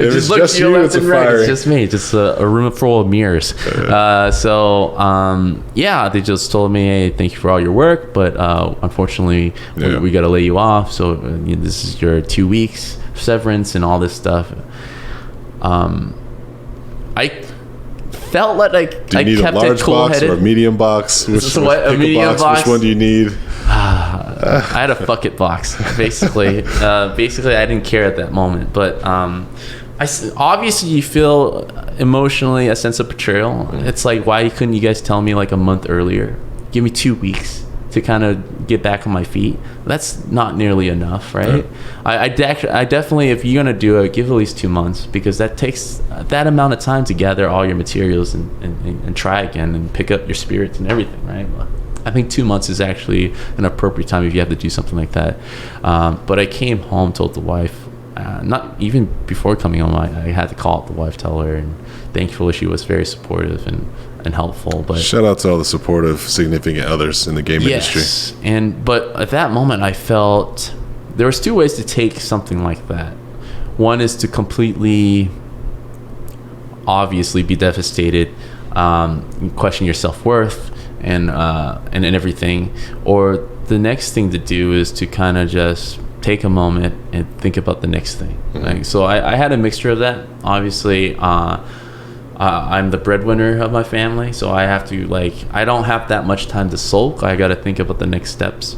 It just looks to your left and right. It's just me. Just a room full of mirrors. They just told me, hey, thank you for all your work, but unfortunately we got to lay you off. So this is your 2 weeks severance and all this stuff. I felt like I kept it cool-headed. Or a medium box? A medium box? Which one do you need? I had a fuck it box, basically. Basically, I didn't care at that moment. But obviously, you feel emotionally a sense of betrayal. It's like, why couldn't you guys tell me like a month earlier? Give me 2 weeks to kind of get back on my feet. That's not nearly enough, right? I definitely, if you're gonna do it, give at least 2 months, because that takes that amount of time to gather all your materials and try again and pick up your spirits and everything, right? I think 2 months is actually an appropriate time if you have to do something like that. But I came home, told the wife, not even before coming home, I had to call up the wife, tell her, and thankfully she was very supportive and helpful. But shout out to all the supportive significant others in the game industry. But at that moment I felt there was 2 ways to take something like that. One is to completely obviously be devastated, question your self-worth and everything, or the next thing to do is to kind of just take a moment and think about the next thing. Like, so I had a mixture of that. Obviously, I'm the breadwinner of my family, so I have to, like, I don't have that much time to sulk. I got to think about the next steps.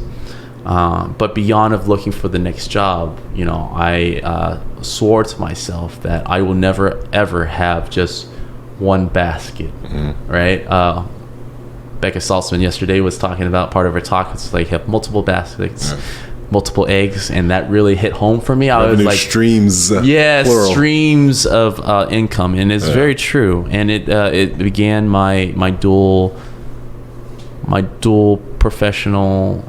But beyond of looking for the next job, you know, I swore to myself that I will never ever have just one basket, right? Becca Saltzman yesterday was talking about, part of her talk, it's like have multiple baskets, multiple eggs, and that really hit home for me. I was like, streams, plural. Streams of income, and it's very true. And it began my dual professional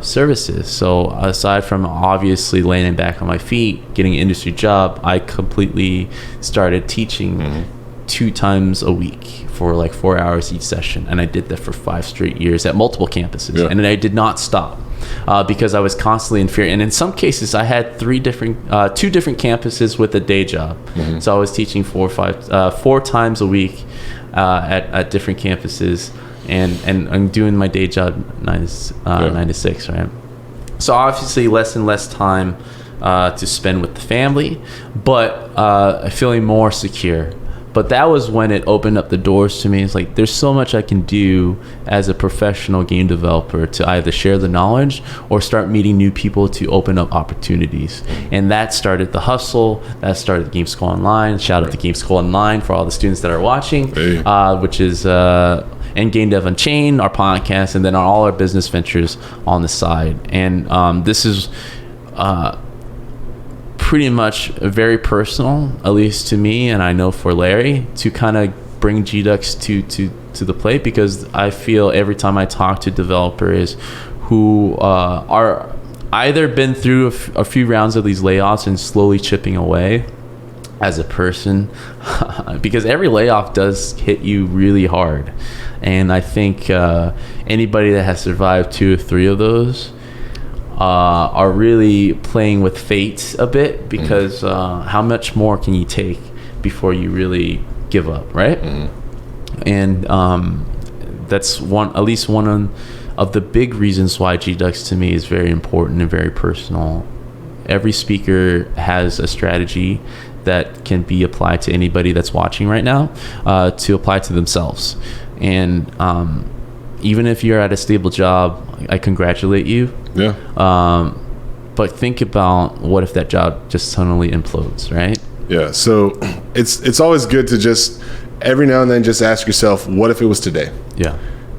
services. So aside from obviously landing back on my feet, getting an industry job, I completely started teaching 2 times a week for like 4 hours each session, and I did that for 5 straight years at multiple campuses, and I did not stop. Because I was constantly in fear, and in some cases I had 2 different campuses with a day job. So I was teaching 4 times a week at different campuses, and I'm doing my day job 9 to 6, right? So obviously less and less time to spend with the family, but feeling more secure. But that was when it opened up the doors to me. It's like, there's so much I can do as a professional game developer to either share the knowledge or start meeting new people to open up opportunities. And that started the hustle. That started Game School Online. Shout out to Game School Online for all the students that are watching, which is and Game Dev Unchained, our podcast, and then all our business ventures on the side. And this is pretty much very personal, at least to me, and I know for Larry, to kind of bring GduX to the plate, because I feel every time I talk to developers who are either been through a few rounds of these layoffs and slowly chipping away as a person, because every layoff does hit you really hard, and I think anybody that has survived 2 or 3 of those are really playing with fate a bit, because how much more can you take before you really give up, right? And that's at least one of the big reasons why GduX to me is very important and very personal. Every speaker has a strategy that can be applied to anybody that's watching right now, to apply to themselves. And even if you're at a stable job, I congratulate you. But think about, what if that job just suddenly implodes, right? So it's always good to just every now and then just ask yourself, what if it was today?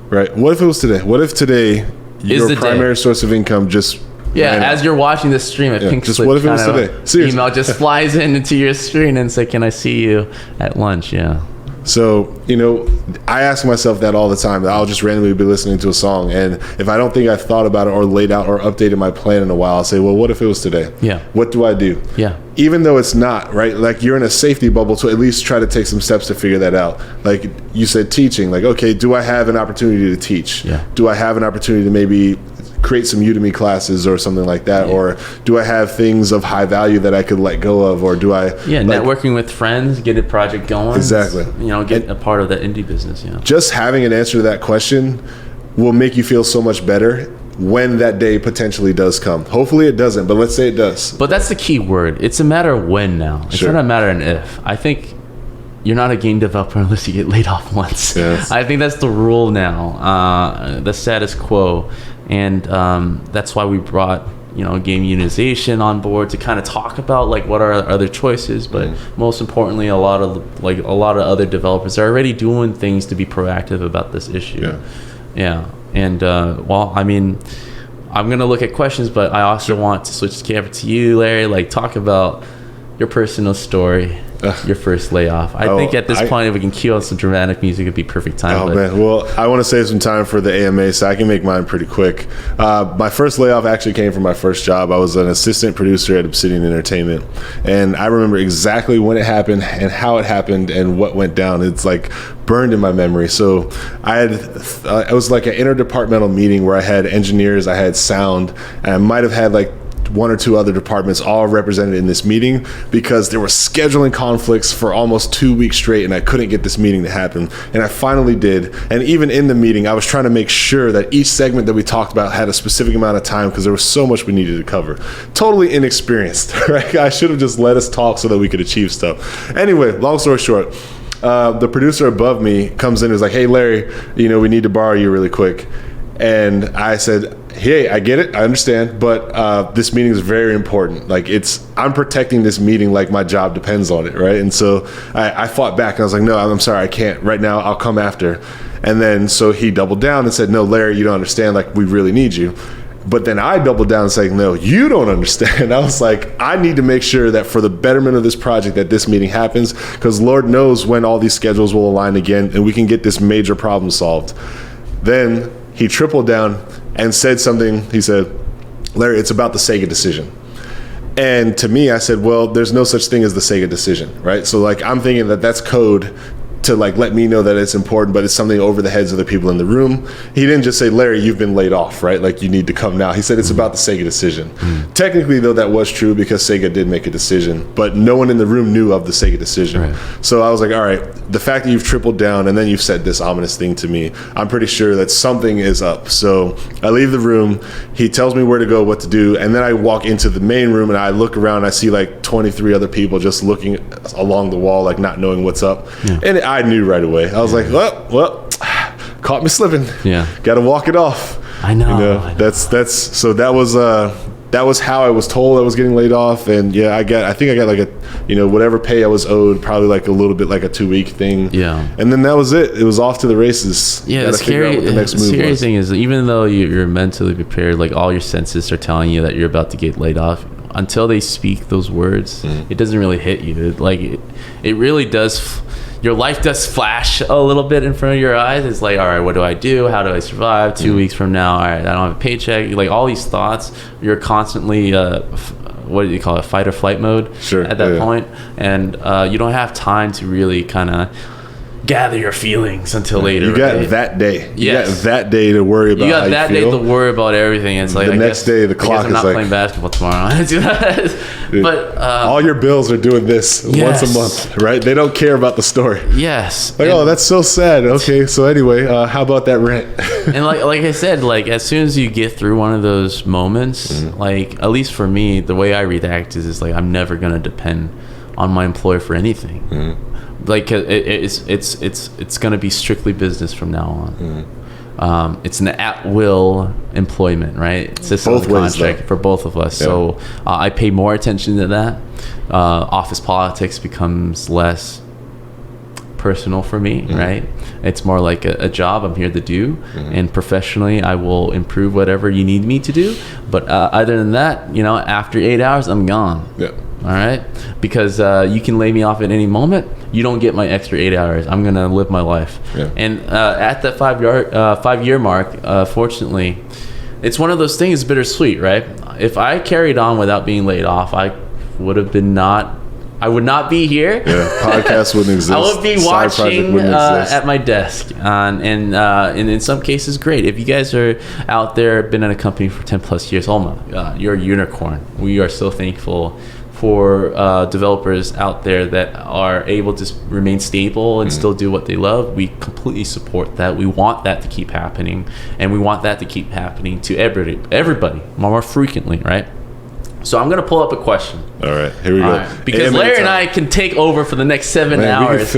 Right? What if it was today? What if today your primary source of income just as you're watching this stream, a pink slip, what if it was today? Seriously. Email just flies into your screen and say, can I see you at lunch? So, you know, I ask myself that all the time. I'll just randomly be listening to a song, and if I don't think I've thought about it or laid out or updated my plan in a while, I'll say, well, what if it was today? What do I do? Even though it's not, right? Like, you're in a safety bubble, to at least try to take some steps to figure that out. Like you said, teaching. Like, okay, do I have an opportunity to teach? Do I have an opportunity to maybe create some Udemy classes or something like that? Or do I have things of high value that I could let go of? Or do I networking with friends, get a project going, get a part of that indie business. Just having an answer to that question will make you feel so much better when that day potentially does come. Hopefully it doesn't, but let's say it does. But that's the key word. It's a matter of when now. It's not a matter of if. I think you're not a game developer unless you get laid off once. I think that's the rule now, the status quo. And that's why we brought game unionization on board to kind of talk about like what are our other choices. But most importantly, a lot of other developers are already doing things to be proactive about this issue. And well, I mean, I'm gonna look at questions, but I also want to switch the camera to you, Larry. Like, talk about your personal story, your first layoff. I think at this point, if we can cue on some dramatic music, it'd be perfect time. Man, well, I want to save some time for the AMA, so I can make mine pretty quick. My first layoff actually came from my first job. I was an assistant producer at Obsidian Entertainment, and I remember exactly when it happened and how it happened and what went down. It's like burned in my memory. So it was like an interdepartmental meeting where I had engineers, I had sound, and I might have had like one or two other departments all represented in this meeting because there were scheduling conflicts for almost 2 weeks straight, and I couldn't get this meeting to happen. And I finally did. And even in the meeting, I was trying to make sure that each segment that we talked about had a specific amount of time because there was so much we needed to cover. Totally inexperienced, right? I should have just let us talk so that we could achieve stuff. Anyway, long story short, the producer above me comes in and is like, "Hey, Larry, we need to borrow you really quick." And I said, "Hey, I get it, I understand, but this meeting is very important. Like, I'm protecting this meeting like my job depends on it, right?" And so I fought back, and I was like, "No, I'm sorry, I can't right now. I'll come after." And then so he doubled down and said, "No, Larry, you don't understand. Like, we really need you." But then I doubled down and said, "No, you don't understand." I was like, I need to make sure that for the betterment of this project that this meeting happens, because Lord knows when all these schedules will align again and we can get this major problem solved. Then he tripled down and said something. He said, "Larry, it's about the Sega decision." And to me, I said, well, there's no such thing as the Sega decision, right? So like, I'm thinking that that's code to like let me know that it's important, but it's something over the heads of the people in the room. He didn't just say, "Larry, you've been laid off, right? Like, you need to come now." He said it's about the Sega decision. Technically, though, that was true because Sega did make a decision, but no one in the room knew of the Sega decision. Right. So I was like, all right, the fact that you've tripled down and then you've said this ominous thing to me, I'm pretty sure that something is up. So I leave the room. He tells me where to go, what to do, and then I walk into the main room and I look around. I see like 23 other people just looking along the wall, like not knowing what's up. And I knew right away. I was like, well, caught me slipping. Got to walk it off. I know. So that was how I was told I was getting laid off. And I think I got like a, whatever pay I was owed, probably like a little bit like a 2-week thing. And then that was it. It was off to the races. The scary thing is, even though you're mentally prepared, like all your senses are telling you that you're about to get laid off, until they speak those words, it doesn't really hit you. It really does. Your life does flash a little bit in front of your eyes. It's like, all right, what do I do? How do I survive? 2 weeks from now, all right, I don't have a paycheck. Like all these thoughts, you're constantly, what do you call it, fight or flight mode at that point. And you don't have time to really kind of gather your feelings until later. You got that day. You got that day to worry about. You got that day to worry about everything. It's like the next day, the clock is like, I'm not playing basketball tomorrow. But all your bills are doing this once a month, right? They don't care about the story. Yes. Like, oh, that's so sad. Okay, so anyway, how about that rent? And like I said, like as soon as you get through one of those moments, like at least for me, the way I react is like I'm never gonna depend on my employer for anything. Like it's going to be strictly business from now on. It's an at-will employment, right? It's just both contract for both of us. So I pay more attention to that. Office politics becomes less personal for me, right? It's more like a job I'm here to do, and professionally I will improve whatever you need me to do. But other than that, after 8 hours, I'm gone. All right, because you can lay me off at any moment. You don't get my extra 8 hours. I'm gonna live my life. And at that 5 year mark, fortunately, it's one of those things. Bittersweet, right? If I carried on without being laid off, I would not be here. Podcast wouldn't exist. I would be watching at my desk, and in some cases, great. If you guys are out there, been in a company for 10 plus years, you're a unicorn. We are so thankful for developers out there that are able to remain stable and still do what they love. We completely support that. We want that to keep happening, and we want that to keep happening to everybody more frequently, right? So I'm going to pull up a question. All right, here we go. Because Larry and I can take over for the next 7 hours.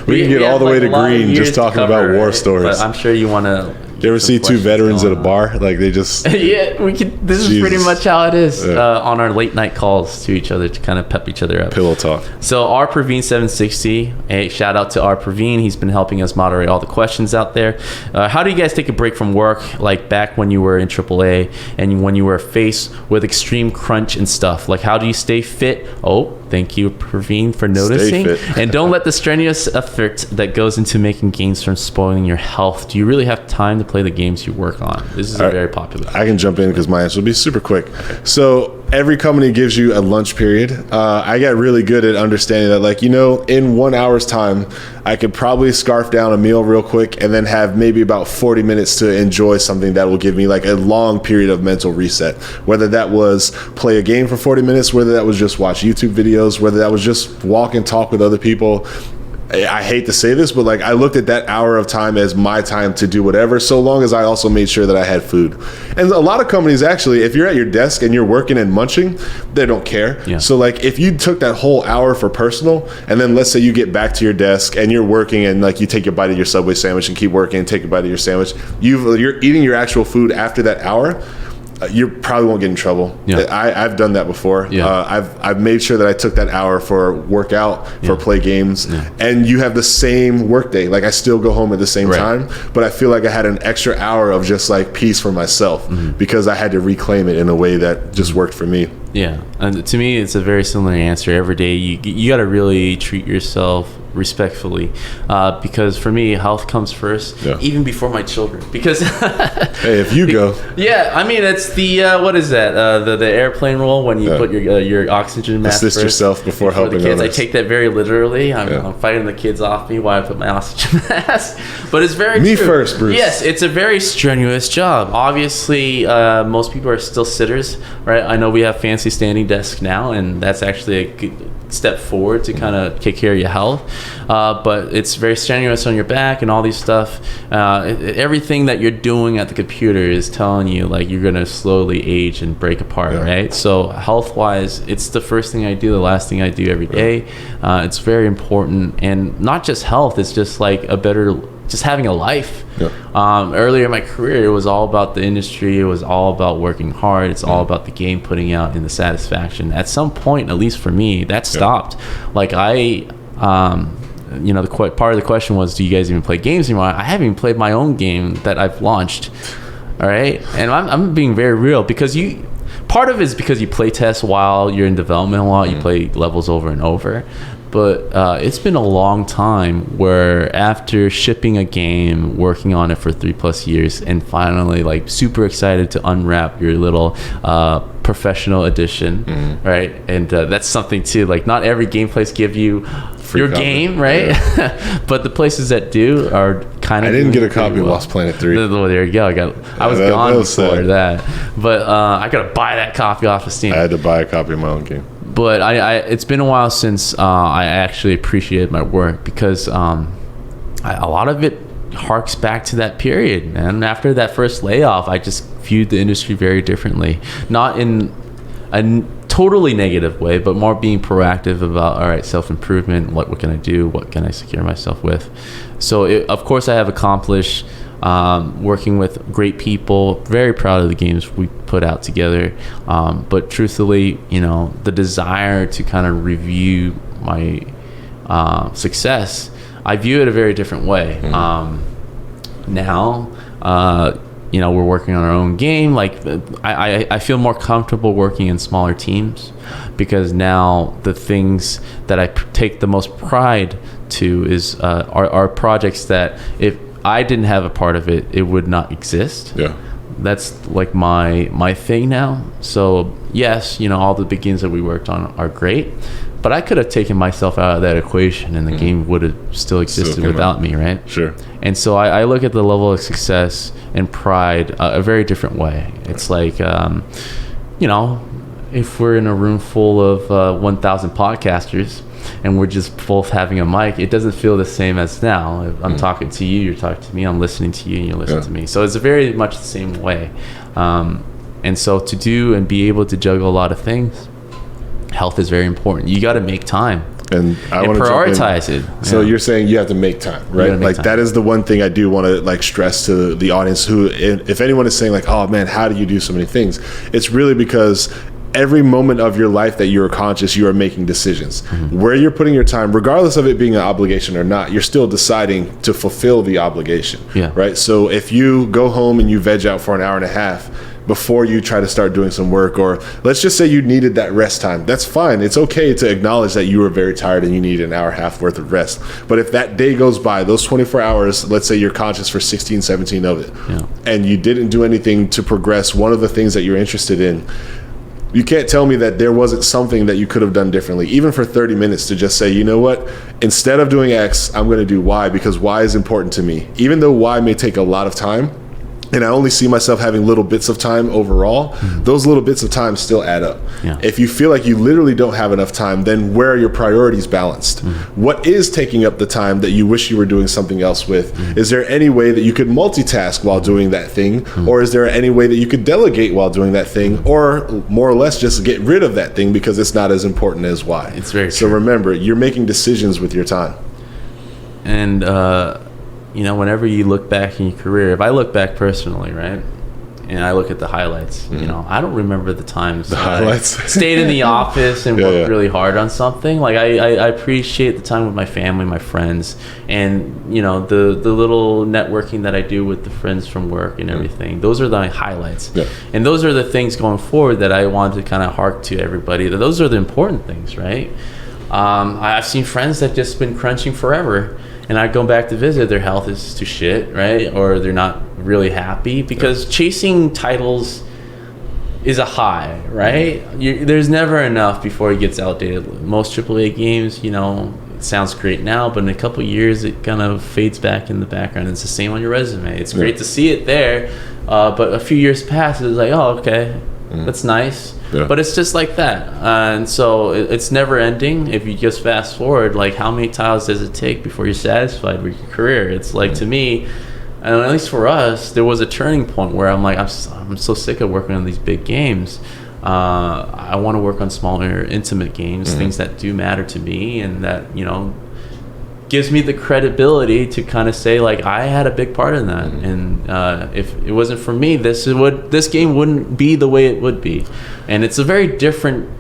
We can get all the way to green just talking about war stories. But I'm sure you want to You ever see two veterans at a bar? Like they just yeah, we could. This is pretty much how it is on our late night calls to each other to kind of pep each other up. Pillow talk. So our Praveen 760. Hey, shout out to our Praveen. He's been helping us moderate all the questions out there. How do you guys take a break from work, like back when you were in AAA and when you were faced with extreme crunch and stuff? Like, how do you stay fit? Oh, thank you, Praveen, for noticing. And don't let the strenuous effort that goes into making games from spoiling your health. Do you really have time to play the games you work on? This is very popular. I can jump in because my answer will be super quick. Okay. So every company gives you a lunch period. I got really good at understanding that, like, in 1 hour's time, I could probably scarf down a meal real quick and then have maybe about 40 minutes to enjoy something that will give me like a long period of mental reset. Whether that was play a game for 40 minutes, whether that was just watch YouTube videos, whether that was just walk and talk with other people. I hate to say this, but like I looked at that hour of time as my time to do whatever, so long as I also made sure that I had food. And a lot of companies actually, if you're at your desk and you're working and munching, they don't care. Yeah. So like if you took that whole hour for personal, and then let's say you get back to your desk and you're working and like you take a bite of your Subway sandwich and keep working and take a bite of your sandwich, you're eating your actual food after that hour. You probably won't get in trouble. Yeah. I've done that before. Yeah. I've made sure that I took that hour for workout, for play games, and you have the same work day. Like I still go home at the same time, but I feel like I had an extra hour of just like peace for myself because I had to reclaim it in a way that just worked for me. Yeah, and to me, it's a very similar answer. Every day, you got to really treat yourself respectfully, because for me, health comes first, even before my children. Because hey, if you go, I mean, it's the what is that? The airplane rule when you put your oxygen mask assist first yourself before helping the kids. others. I take that very literally. I'm fighting the kids off me while I put my oxygen mask, but it's very me true. First, Bruce. Yes, it's a very strenuous job. Obviously, most people are still sitters, right? I know we have fancy standing desks now, and that's actually a good step forward to kind of take care of your health, but it's very strenuous on your back and all these stuff. Everything that you're doing at the computer is telling you like you're gonna slowly age and break apart, right? So health wise, it's the first thing I do, the last thing I do every day. It's very important, and not just health, it's just like just having a life. Earlier in my career, it was all about the industry. It was all about working hard. It's all about the game putting out and the satisfaction. At some point, at least for me, that stopped. Like the part of the question was, do you guys even play games anymore? I haven't even played my own game that I've launched. All right, and I'm being very real because part of it is because you play test while you're in development a lot. You play levels over and over. But it's been a long time where after shipping a game, working on it for 3+ years, and finally like super excited to unwrap your little professional edition, right? And that's something too. Like not every game place give you your game, right? But the places that do are kind of. I didn't get a copy of Lost Planet 3. Well, there you go. I was gone before that, but I gotta buy that copy off of Steam. I had to buy a copy of my own game. But it's been a while since I actually appreciated my work because a lot of it harks back to that period. And after that first layoff, I just viewed the industry very differently. Not in a totally negative way, but more being proactive about, all right, self-improvement. What can I do? What can I secure myself with? So, of course, I have accomplished working with great people. Very proud of the games we put out together, but truthfully, the desire to kind of review my success, I view it a very different way. Now we're working on our own game. Like I feel more comfortable working in smaller teams because now the things that I take the most pride to is are projects that if I didn't have a part of it, it would not exist. Yeah, that's like my thing now. So yes, all the big games that we worked on are great, but I could have taken myself out of that equation, and the game would have still existed without me, right? Sure. And so I look at the level of success and pride a very different way. It's like, if we're in a room full of 1,000 podcasters, and we're just both having a mic, it doesn't feel the same as now. If I'm talking to you, you're talking to me, I'm listening to you, and you're listening to me. So it's very much the same way. And so to do and be able to juggle a lot of things, health is very important. You got to make time. And I want to prioritize it. So you're saying you have to make time, right? Like time. That is the one thing I do want to like stress to the audience who, if anyone is saying like, oh man, how do you do so many things? It's really because every moment of your life that you're conscious, you are making decisions. Where you're putting your time, regardless of it being an obligation or not, you're still deciding to fulfill the obligation, right? So if you go home and you veg out for an hour and a half before you try to start doing some work, or let's just say you needed that rest time, that's fine. It's okay to acknowledge that you were very tired and you need an hour and a half worth of rest. But if that day goes by, those 24 hours, let's say you're conscious for 16, 17 of it, and you didn't do anything to progress one of the things that you're interested in, you can't tell me that there wasn't something that you could have done differently, even for 30 minutes, to just say, you know what, instead of doing X, I'm going to do Y because Y is important to me. Even though Y may take a lot of time, and I only see myself having little bits of time overall, those little bits of time still add up. If you feel like you literally don't have enough time, then where are your priorities balanced? What is taking up the time that you wish you were doing something else with? Is there any way that you could multitask while doing that thing? Or is there any way that you could delegate while doing that thing? Or more or less just get rid of that thing because it's not as important as Y? It's very so true. Remember, you're making decisions with your time. And you know, whenever you look back in your career, if I look back personally, right, and I look at the highlights, you know, I don't remember the times I stayed in the office and worked really hard on something. Like I appreciate the time with my family, my friends, and you know, the little networking that I do with the friends from work and everything. Those are the highlights, and those are the things going forward that I want to kind of hark to everybody. Those are the important things, right? I've seen friends that just been crunching forever. And I go back to visit, their health is to shit, right? Or they're not really happy because chasing titles is a high, right? There's never enough before it gets outdated. Most AAA games, you know, it sounds great now, but in a couple of years, it kind of fades back in the background. It's the same on your resume. It's great to see it there, but a few years pass, it's like, oh, okay, that's nice. But it's just like that, and so it's never ending. If you just fast forward, like how many titles does it take before you're satisfied with your career? It's like, to me, and at least for us, there was a turning point where I'm like, I'm so sick of working on these big games. I want to work on smaller, intimate games, things that do matter to me, and that, you know, gives me the credibility to kind of say like I had a big part in that, and if it wasn't for me, this game wouldn't be the way it would be. And it's a very different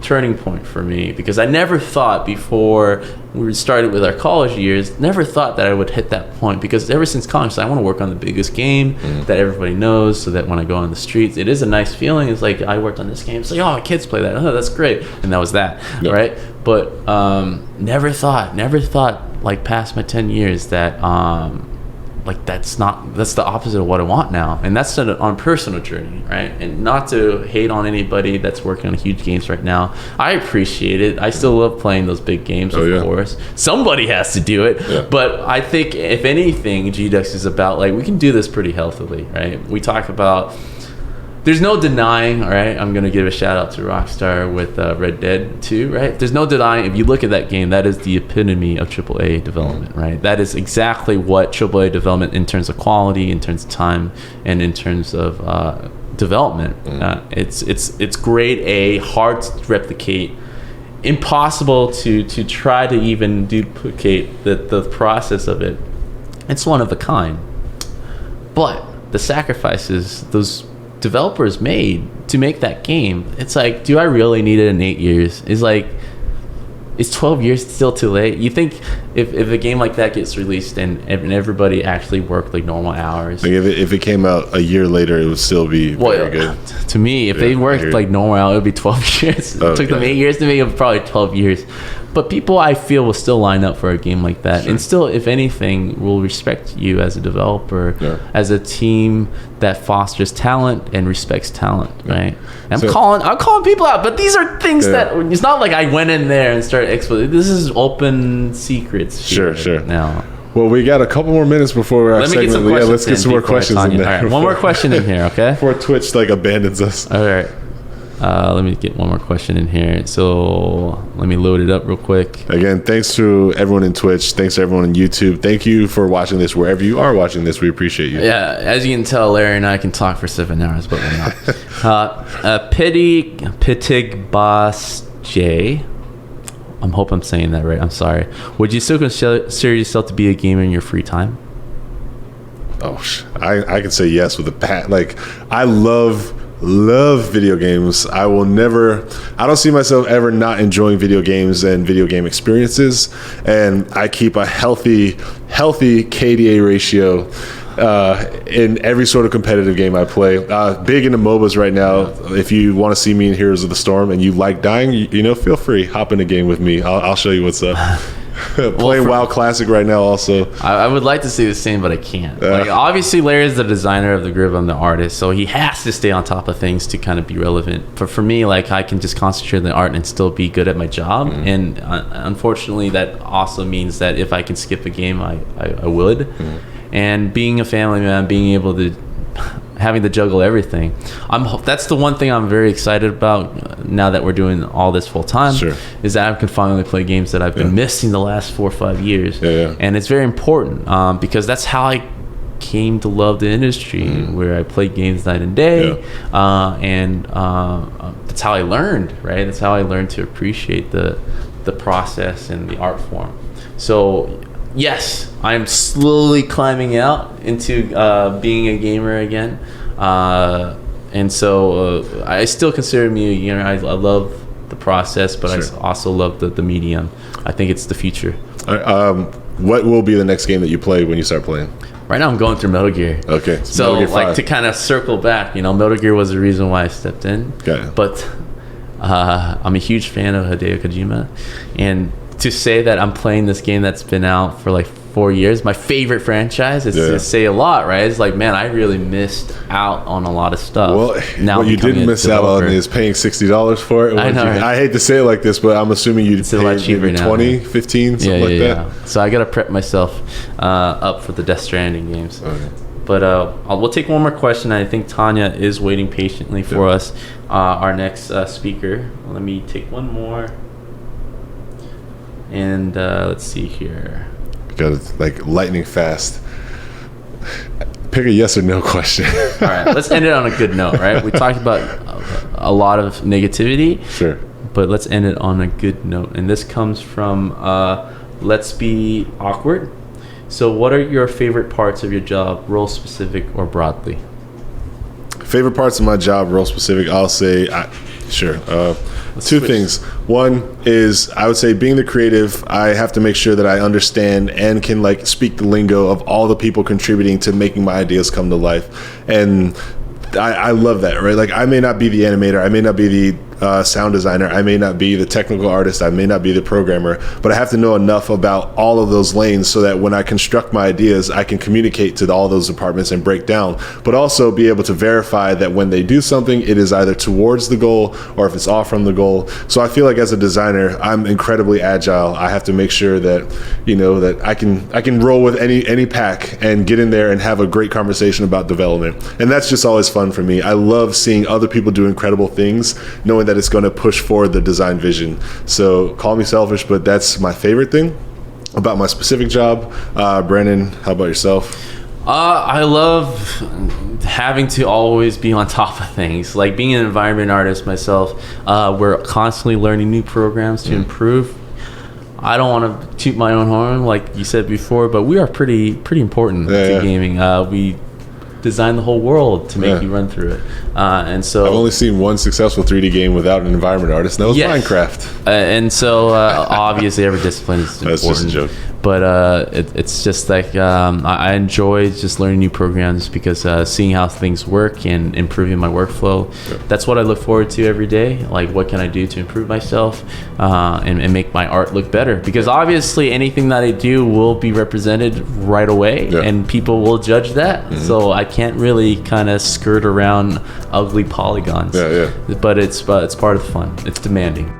turning point for me because I never thought before we started with our college years, never thought that I would hit that point, because ever since college I want to work on the biggest game that everybody knows, so that when I go on the streets, it is a nice feeling. It's like, I worked on this game, it's like, oh, kids play that, oh, that's great, and that was that, right? But never thought like past my 10 years that like that's the opposite of what I want now, and that's on a personal journey, right? And not to hate on anybody that's working on huge games right now. I appreciate it. I still love playing those big games, of course. Somebody has to do it, but I think if anything, GduX is about like, we can do this pretty healthily, right? We talk about, there's no denying, all right? I'm going to give a shout out to Rockstar with Red Dead 2, right? There's no denying, if you look at that game, that is the epitome of AAA development, right? That is exactly what AAA development, in terms of quality, in terms of time, and in terms of development. It's grade A, hard to replicate, impossible to try to even duplicate the process of it. It's one of a kind. But the sacrifices those developers made to make that game, it's like, do I really need it in 8 years? It's like, is 12 years still too late? You think if a game like that gets released and everybody actually worked like normal hours, like if it came out a year later, it would still be very good. To me, if they worked like normal hours, it would be 12 years. It took them 8 years to make it, probably 12 years. But people, I feel, will still line up for a game like that, and still, if anything, will respect you as a developer, as a team that fosters talent and respects talent, right? And I'm calling people out, but these are things that, it's not like I went in there and started exposing. This is open secrets. Sure. Now, well, we got a couple more minutes before our segment. Let's get some more questions in there. All right, one more question in here, okay? Before Twitch like abandons us. All right. Let me get one more question in here. So let me load it up real quick. Again, thanks to everyone in Twitch. Thanks to everyone on YouTube. Thank you for watching this wherever you are watching this. We appreciate you. Yeah, as you can tell, Larry and I can talk for 7 hours, but we're not. Pitig Boss J I'm hope I'm saying that right. I'm sorry. Would you still consider yourself to be a gamer in your free time? Oh, I can say yes with a pat. Like, I love video games. I don't see myself ever not enjoying video games and video game experiences. And I keep a healthy KDA ratio in every sort of competitive game I play. Big into MOBAs right now. If you want to see me in Heroes of the Storm and you like dying, feel free, hop in a game with me. I'll show you what's up. Playing WoW Classic right now also. I would like to say the same, but I can't. Obviously, Larry is the designer of the Grib. I'm the artist, so he has to stay on top of things to kind of be relevant. But for me, like, I can just concentrate on the art and still be good at my job. And unfortunately, that also means that if I can skip a game, I would. And being a family man, being able to having to juggle everything, that's the one thing I'm very excited about now that we're doing all this full time. Sure. Is that I can finally play games that I've been missing the last 4 or 5 years. And it's very important because that's how I came to love the industry, where I played games night and day. And that's how I learned, right? That's how I learned to appreciate the process and the art form. So yes, I'm slowly climbing out into being a gamer again. And so I still consider me a gamer. I love the process, but I also love the medium. I think it's the future. What will be the next game that you play when you start playing? Right now I'm going through Metal Gear. Okay. So like, to kind of circle back, Metal Gear was the reason why I stepped in. Okay. But I'm a huge fan of Hideo Kojima. And to say that I'm playing this game that's been out for like 4 years, my favorite franchise, is to say a lot, right? It's like, man, I really missed out on a lot of stuff. Well, what you didn't miss out on is paying $60 for it. I know, right? I hate to say it like this, but I'm assuming you paid a lot cheaper now, 20, 15, something like that. So I got to prep myself up for the Death Stranding games. Okay. But we'll take one more question. I think Tanya is waiting patiently for us, our next speaker. Let me take one more. And let's see here. Because like lightning fast. Pick a yes or no question. All right, let's end it on a good note, right? We talked about a lot of negativity. Sure. But let's end it on a good note. And this comes from Let's Be Awkward. So what are your favorite parts of your job, role specific or broadly? Favorite parts of my job, role specific, I'll say, two things. One is, I would say, being the creative, I have to make sure that I understand and can like speak the lingo of all the people contributing to making my ideas come to life. And I love that, right? Like, I may not be the animator, I may not be the sound designer, I may not be the technical artist, I may not be the programmer, but I have to know enough about all of those lanes so that when I construct my ideas, I can communicate to all those departments and break down, but also be able to verify that when they do something, it is either towards the goal or if it's off from the goal. So I feel like as a designer, I'm incredibly agile. I have to make sure that, that I can roll with any pack and get in there and have a great conversation about development. And that's just always fun for me. I love seeing other people do incredible things, knowing that it's going to push forward the design vision. So call me selfish, but that's my favorite thing about my specific job. Brandon, how about yourself? I love having to always be on top of things. Like being an environment artist myself, we're constantly learning new programs to improve. I don't want to toot my own horn like you said before, but we are pretty important to gaming. We design the whole world to make you run through it, and so I've only seen one successful 3D game without an environment artist, and that was Minecraft. And so obviously every discipline is important. That's just a joke. But it's just like I enjoy just learning new programs because seeing how things work and improving my workflow. That's what I look forward to every day. Like, what can I do to improve myself and make my art look better? Because obviously anything that I do will be represented right away, and people will judge that. So I can't really kind of skirt around ugly polygons. But it's part of the fun. It's demanding.